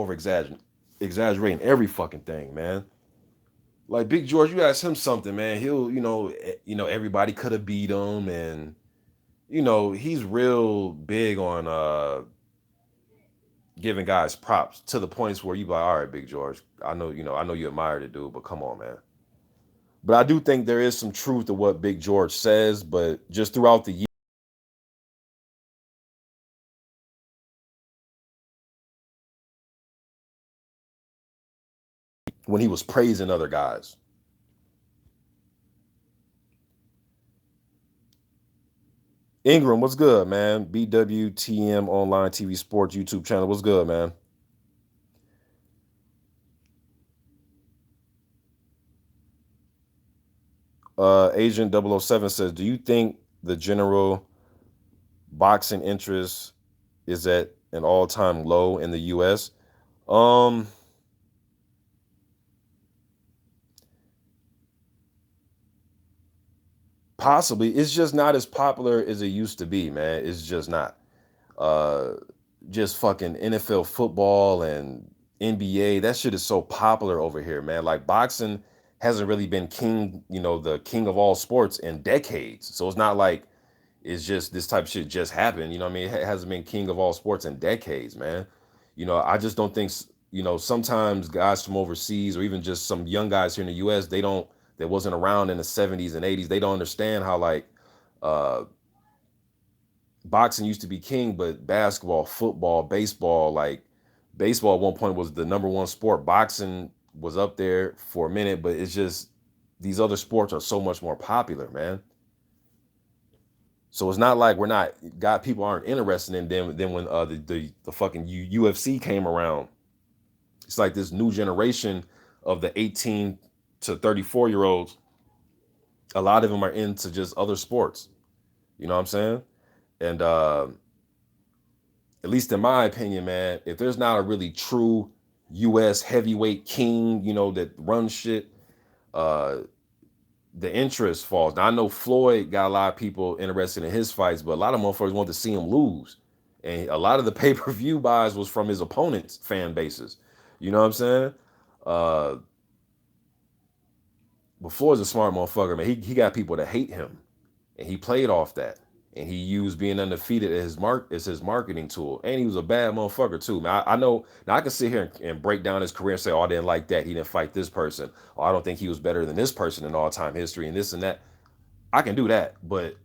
exaggerating every fucking thing, man. Like Big George, you ask him something, man. He'll, everybody could have beat him, and he's real big on giving guys props to the points where you be like, all right, Big George, I know you admire the dude, but come on, man. But I do think there is some truth to what Big George says, but just throughout the year when he was praising other guys. Ingram, what's good, man? BWTM Online TV Sports YouTube channel. What's good, man? Agent 007 says, do you think the general boxing interest is at an all-time low in the US? Um, Possibly. It's just not as popular as it used to be, man. It's just not. Uh, just fucking NFL football and NBA. That shit is so popular over here, man. Like boxing hasn't really been king, the king of all sports in decades. So it's not like it's just this type of shit just happened. You know what I mean? It hasn't been king of all sports in decades, man. I just don't think, sometimes guys from overseas or even just some young guys here in the US, that wasn't around in the 70s and 80s, they don't understand how like uh boxing used to be king, but basketball, football, baseball, like baseball at one point was the number one sport. Boxing was up there for a minute, but it's just these other sports are so much more popular, man. So it's not like we're not got people aren't interested in them. Then when the fucking UFC came around, it's like this new generation of the 18 to 34-year-olds. A lot of them are into just other sports. You know what I'm saying? And at least in my opinion, man, if there's not a really true US heavyweight king, that runs shit, uh, the interest falls. Now I know Floyd got a lot of people interested in his fights, but a lot of motherfuckers want to see him lose. And a lot of the pay-per-view buys was from his opponents' fan bases. You know what I'm saying? Uh, but Floyd's a smart motherfucker, man. He got people that hate him. And he played off that. and he used being undefeated as his marketing tool. And he was a bad motherfucker too, man. I know now I can sit here and break down his career and say, oh, I didn't like that. He didn't fight this person. Or I don't think he was better than this person in all time history and this and that. I can do that. But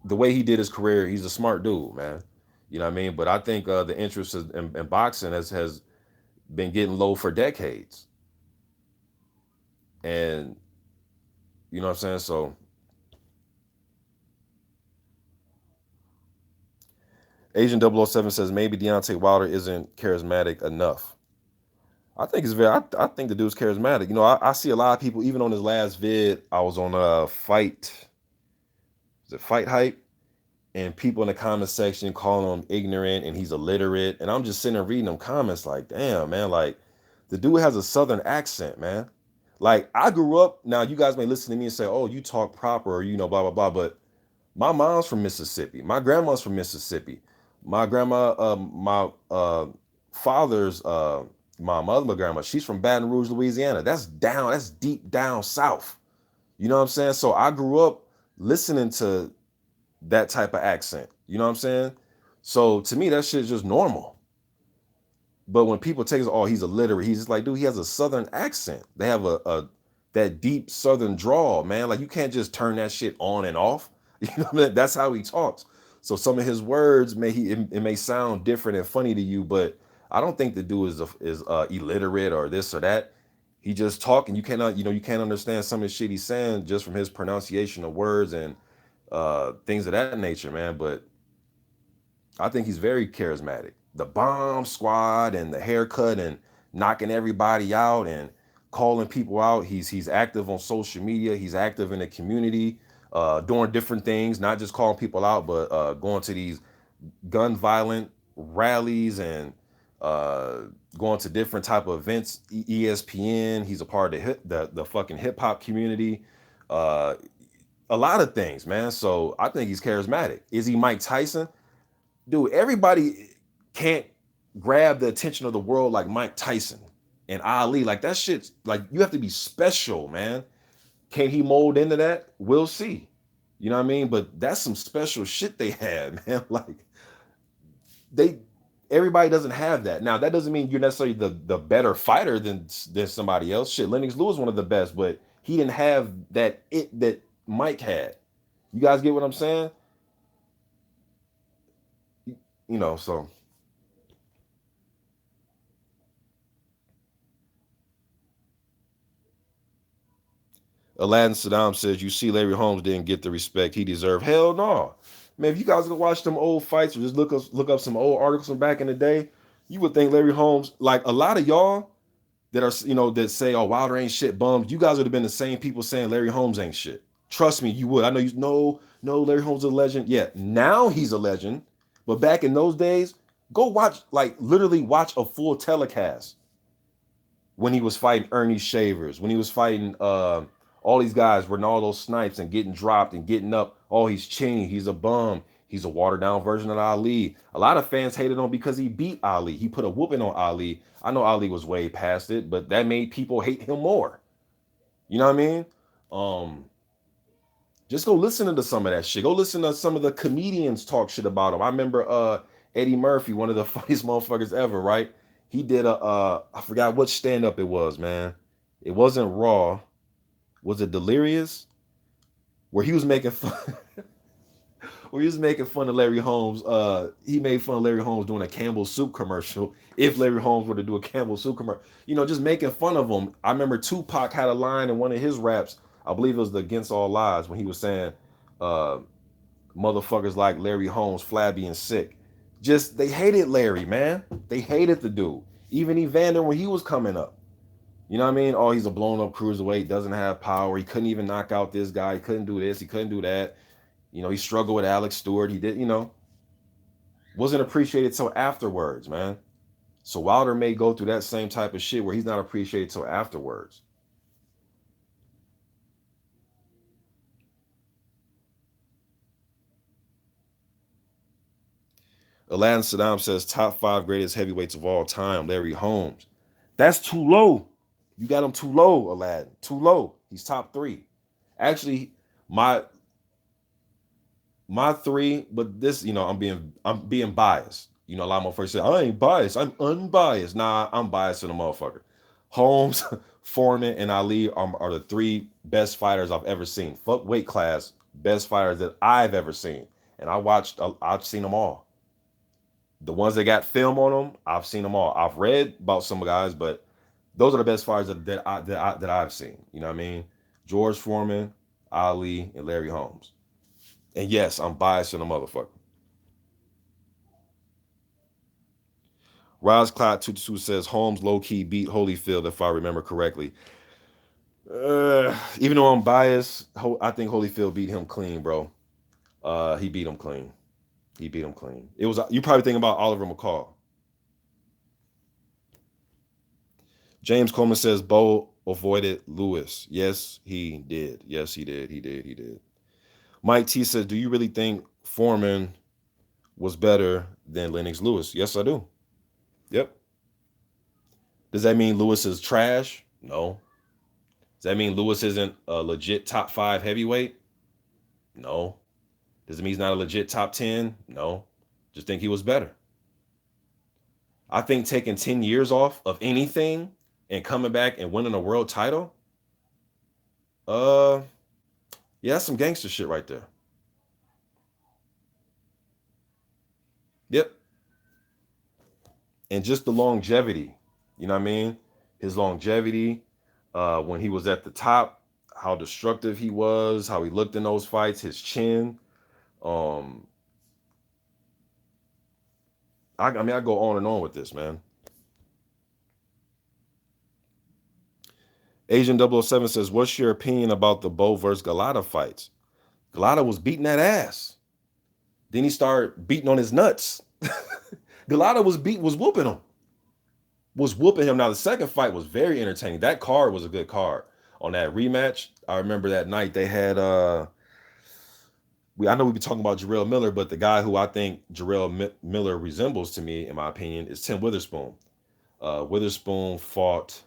the way he did his career, he's a smart dude, man. You know what I mean? But I think the interest in boxing has been getting low for decades. And you know what I'm saying? So Agent 007 says maybe Deontay Wilder isn't charismatic enough. I think it's very. I think the dude's charismatic. You know, I see a lot of people, even on his last vid. I was on a fight. Is it Fight Hype? And people in the comment section calling him ignorant and he's illiterate. And I'm just sitting there reading them comments like, damn, man, like the dude has a southern accent, man. Like I grew up. Now you guys may listen to me and say, oh, you talk proper, or blah blah blah. But my mom's from Mississippi. My grandma's from Mississippi. My grandma, my father's my mother, my grandma, she's from Baton Rouge, Louisiana. That's down, that's deep down south. You know what I'm saying? So I grew up listening to that type of accent. You know what I'm saying? So to me, that shit's just normal. But when people take it, oh, he's illiterate, he's just like, dude, he has a southern accent. They have a that deep southern drawl, man. Like you can't just turn that shit on and off. You know what I mean? That's how he talks. So some of his words it may sound different and funny to you, but I don't think the dude is illiterate or this or that. He just talking. You cannot, you can't understand some of the shit he's saying just from his pronunciation of words and things of that nature, man. But I think he's very charismatic. The bomb squad and the haircut and knocking everybody out and calling people out. He's active on social media. He's active in the community, doing different things, not just calling people out, but going to these gun violent rallies and uh, going to different type of events. ESPN. He's a part of the fucking hip hop community. Uh, a lot of things, man. So I think he's charismatic. Is he Mike Tyson? Dude, everybody can't grab the attention of the world like Mike Tyson and Ali. Like that shit's like you have to be special, man. Can he mold into that? We'll see. You know what I mean? But that's some special shit they had, man. Like they everybody doesn't have that. Now that doesn't mean you're necessarily the better fighter than somebody else. Shit, Lennox Lewis one of the best, but he didn't have that Mike had. You guys get what I'm saying? So Aladdin Saddam says, you see Larry Holmes didn't get the respect he deserved. Hell no. Man, if you guys go watch them old fights or just look up some old articles from back in the day, you would think Larry Holmes, like a lot of y'all that are, that say, oh, Wilder ain't shit bums, you guys would have been the same people saying Larry Holmes ain't shit. Trust me, you would. I know you know, no, Larry Holmes is a legend. Yeah, now he's a legend. But back in those days, go watch, like literally watch a full telecast when he was fighting Ernie Shavers, when he was fighting all these guys, Ronaldo Snipes, and getting dropped and getting up. Oh, he's Cheney. He's a bum. He's a watered down version of Ali. A lot of fans hated him because he beat Ali. He put a whooping on Ali. I know Ali was way past it, but that made people hate him more. You know what I mean? Um, just go listen to some of that shit. Go listen to some of the comedians talk shit about him. I remember Eddie Murphy, one of the funniest motherfuckers ever, right? He did a I forgot what stand up it was, man. It wasn't Raw. Was it Delirious? Where he was making fun where he was making fun of Larry Holmes. He made fun of Larry Holmes doing a Campbell soup commercial. If Larry Holmes were to do a Campbell soup commercial, just making fun of him. I remember Tupac had a line in one of his raps. I believe it was the Against All Odds when he was saying, uh, "Motherfuckers like Larry Holmes, flabby and sick." Just they hated Larry, man. They hated the dude. Even Evander when he was coming up. You know what I mean? Oh, he's a blown up cruiserweight, doesn't have power. He couldn't even knock out this guy. He couldn't do this. He couldn't do that. He struggled with Alex Stewart. He did, wasn't appreciated till afterwards, man. So Wilder may go through that same type of shit where he's not appreciated till afterwards. Aladdin Saddam says top 5 greatest heavyweights of all time, Larry Holmes. That's too low. You got him too low, Aladdin. Too low. He's top 3. Actually, my, My three, but this, I'm being biased. A lot of motherfuckers say I ain't biased. I'm unbiased. Nah, I'm biased in the motherfucker. Holmes, Foreman, and Ali are the three best fighters I've ever seen. Fuck weight class, best fighters that I've ever seen. And I've seen them all. The ones that got film on them, I've seen them all. I've read about some guys, but those are the best fighters that I've seen. You know what I mean? George Foreman, Ali, and Larry Holmes. And yes, I'm biased in the motherfucker. Roz Cloud 222 says Holmes low key beat Holyfield if I remember correctly. Even though I'm biased, I think Holyfield beat him clean, bro. He beat him clean. He beat him clean. It was you probably thinking about Oliver McCall. James Coleman says Bo avoided Lewis. Yes, he did. Yes, he did. He did. He did. Mike T says, do you really think Foreman was better than Lennox Lewis? Yes, I do. Yep. Does that mean Lewis is trash? No. Does that mean Lewis isn't a legit top five heavyweight? No. Does it mean he's not a legit top 10? No. Just think he was better. I think taking 10 years off of anything and coming back and winning a world title, uh, yeah, that's some gangster shit right there. Yep. And just the longevity, you know what I mean? His longevity, when he was at the top, how destructive he was, how he looked in those fights, his chin. Um, I mean, I go on and on with this, man. Asian 007 says, what's your opinion about the Bo versus Galata fights? Galata was beating that ass. Then he started beating on his nuts. Galata was whooping him. Was whooping him. Now the second fight was very entertaining. That card was a good card. On that rematch, I remember that night they had I know we be talking about Jarrell Miller, but the guy who I think Miller resembles to me, in my opinion, is Tim Witherspoon. Witherspoon fought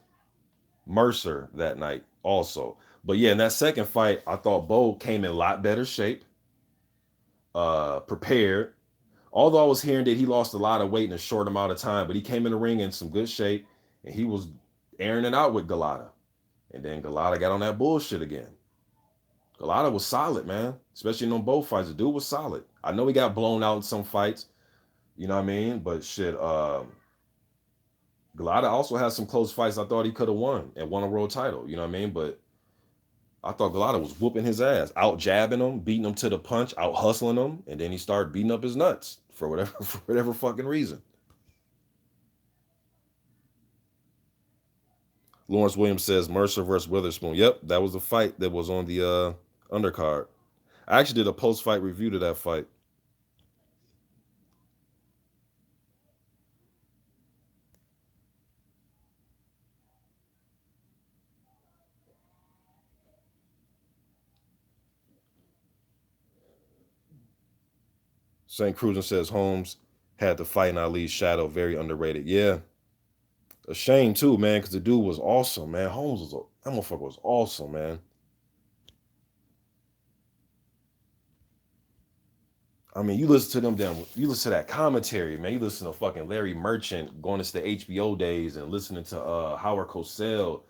Mercer that night also. But yeah, in that second fight, I thought Bo came in a lot better shape, prepared. Although I was hearing that he lost a lot of weight in a short amount of time, but he came in the ring in some good shape, and he was airing it out with Galata. And then Galata got on that bullshit again. Galata was solid, man. Especially in them both fights. The dude was solid. I know he got blown out in some fights, you know what I mean? But shit, Galata also has some close fights I thought he could have won and won a world title, you know what I mean? But I thought Galata was whooping his ass, out jabbing him, beating him to the punch, out hustling him, and then he started beating up his nuts for whatever for whatever fucking reason. Lawrence Williams says Mercer versus Witherspoon. Yep, that was the fight that was on the undercard. I actually did a post-fight review to that fight. St. Cruzan says Holmes had to fight in Ali's shadow. Very underrated. Yeah. A shame too, man, because the dude was awesome, man. That motherfucker was awesome, man. I mean, you listen to that commentary, man. You listen to fucking Larry Merchant going into the HBO days and listening to Howard Cosell.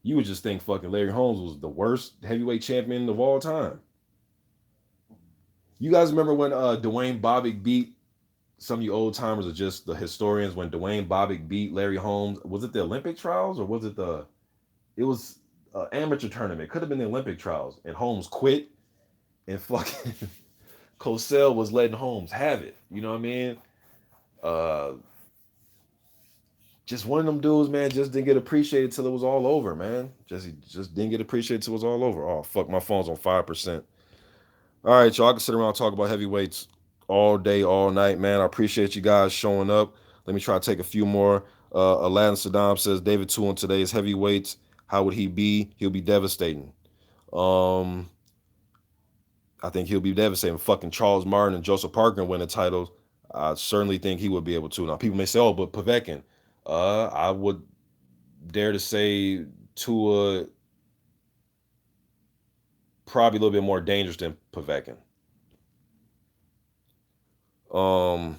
You would just think fucking Larry Holmes was the worst heavyweight champion of all time. You guys remember when Dwayne Bobbitt beat some of you old timers, or just the historians, when Dwayne Bobbitt beat Larry Holmes? Was it the Olympic trials or was it the? It was amateur tournament. Could have been the Olympic trials, and Holmes quit, and fucking Cosell was letting Holmes have it. You know what I mean? Uh, just one of them dudes, man. Just didn't get appreciated till it was all over, man. Just didn't get appreciated till it was all over. Oh fuck, my phone's on 5%. All right, y'all. I can sit around and talk about heavyweights all day, all night, man. I appreciate you guys showing up. Let me try to take a few more. Aladdin Saddam says David Two on today's heavyweights. How would he be? He'll be devastating. Um, I think he'll be devastating. Fucking Charles Martin and Joseph Parker win the titles. I certainly think he would be able to. Now, people may say, "Oh, but Povetkin." I would dare to say Tua probably a little bit more dangerous than Povetkin. Um,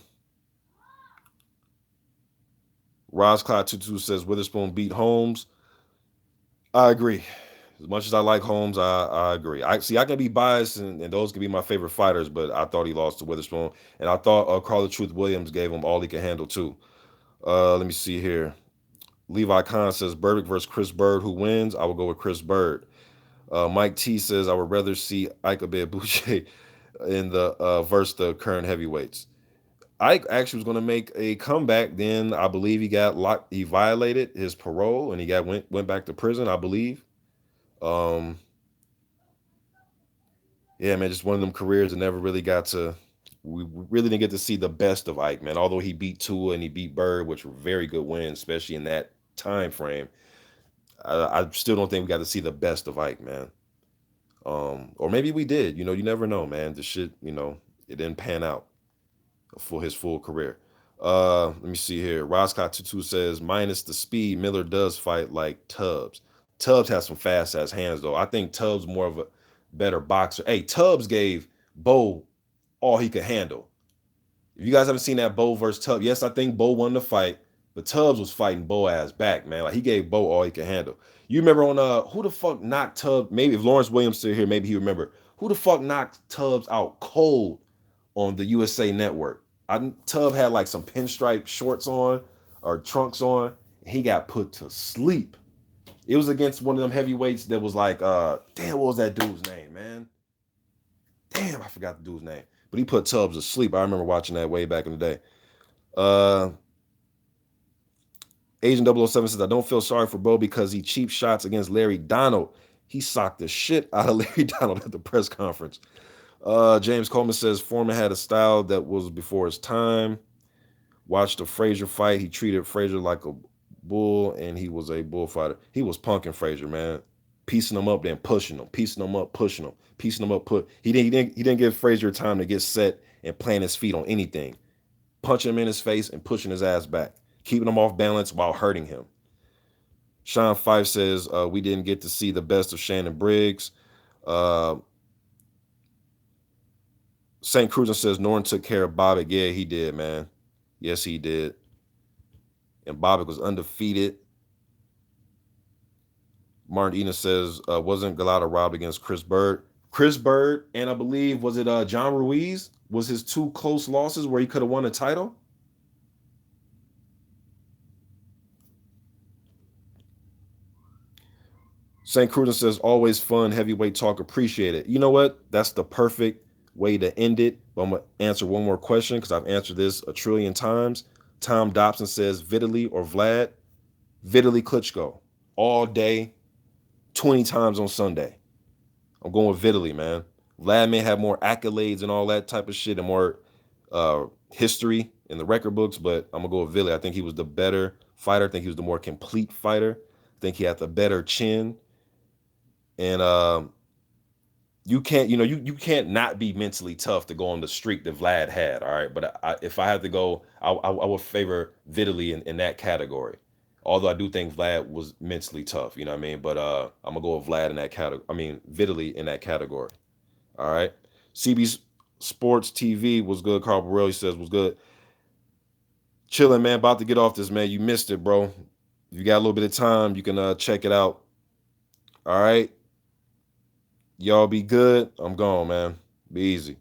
Roscloud22 says Witherspoon beat Holmes. I agree. As much as I like Holmes, I agree. I see. I can be biased, and those can be my favorite fighters, but I thought he lost to Witherspoon, and I thought Carla Truth Williams gave him all he could handle too. Let me see here. Levi Khan says Burdick versus Chris Bird. Who wins? I will go with Chris Bird. Mike T says I would rather see Ike Boucher in the versus the current heavyweights. Ike actually was going to make a comeback. Then I believe he got locked. He violated his parole and he went back to prison. I believe. Um, yeah, man, just one of them careers that never really got to. We really didn't get to see the best of Ike, man. Although he beat Tua and he beat Bird, which were very good wins, especially in that time frame. I still don't think we got to see the best of Ike, man. Or maybe we did. You never know, man. The shit, it didn't pan out for his full career. Let me see here. Roscott22 says minus the speed, Miller does fight like Tubbs. Tubbs has some fast ass hands though. I think Tubbs more of a better boxer. Hey, Tubbs gave Bo all he could handle. If you guys haven't seen that Bo versus Tubbs, yes, I think Bo won the fight, but Tubbs was fighting Bo ass back, man. Like he gave Bo all he could handle. You remember on who the fuck knocked Tubbs? Maybe if Lawrence Williams still here, maybe he remember who the fuck knocked Tubbs out cold on the USA Network. Tubb had like some pinstripe shorts on or trunks on. He got put to sleep. It was against one of them heavyweights that was like, damn, what was that dude's name, man? Damn, I forgot the dude's name. But he put Tubbs to sleep. I remember watching that way back in the day. Uh Agent 007 says, I don't feel sorry for Bo because he cheap shots against Larry Donald. He socked the shit out of Larry Donald at the press conference. James Coleman says Foreman had a style that was before his time. Watched the Frazier fight. He treated Frazier like a bull, and he was a bullfighter. He was punking Frazier, man, piecing him up, then pushing him, piecing him up, pushing him, piecing him up. He didn't give Frazier time to get set and plant his feet on anything. Punching him in his face and pushing his ass back, keeping him off balance while hurting him. Sean Fife says we didn't get to see the best of Shannon Briggs. Uh, St. Cruzan says Norton took care of Bobbitt. Yeah, he did, man. Yes, he did. And Bobbitt was undefeated. Martin Eden says, wasn't Galata robbed against Chris Bird? Chris Bird, and I believe, was it John Ruiz? Was his two close losses where he could have won a title? St. Cruzan says, always fun, heavyweight talk, appreciate it. You know what? That's the perfect way to end it. But I'm going to answer one more question because I've answered this a trillion times. Tom Dobson says, Vitaly or Vlad? Vitaly Klitschko. All day, 20 times on Sunday. I'm going with Vitaly, man. Vlad may have more accolades and all that type of shit and more history in the record books, but I'm going to go with Vitaly. I think he was the better fighter. I think he was the more complete fighter. I think he had the better chin. And you can't, you can't not be mentally tough to go on the streak that Vlad had. All right. But if I had to go, I would favor Vitaly in that category. Although I do think Vlad was mentally tough, you know what I mean? But I'm gonna go with Vlad in that category. I mean Vitaly in that category. All right. CB Sports TV was good. Carl Borrelli says was good. Chilling, man. About to get off this, man. You missed it, bro. If you got a little bit of time, you can check it out. All right. Y'all be good. I'm gone, man. Be easy.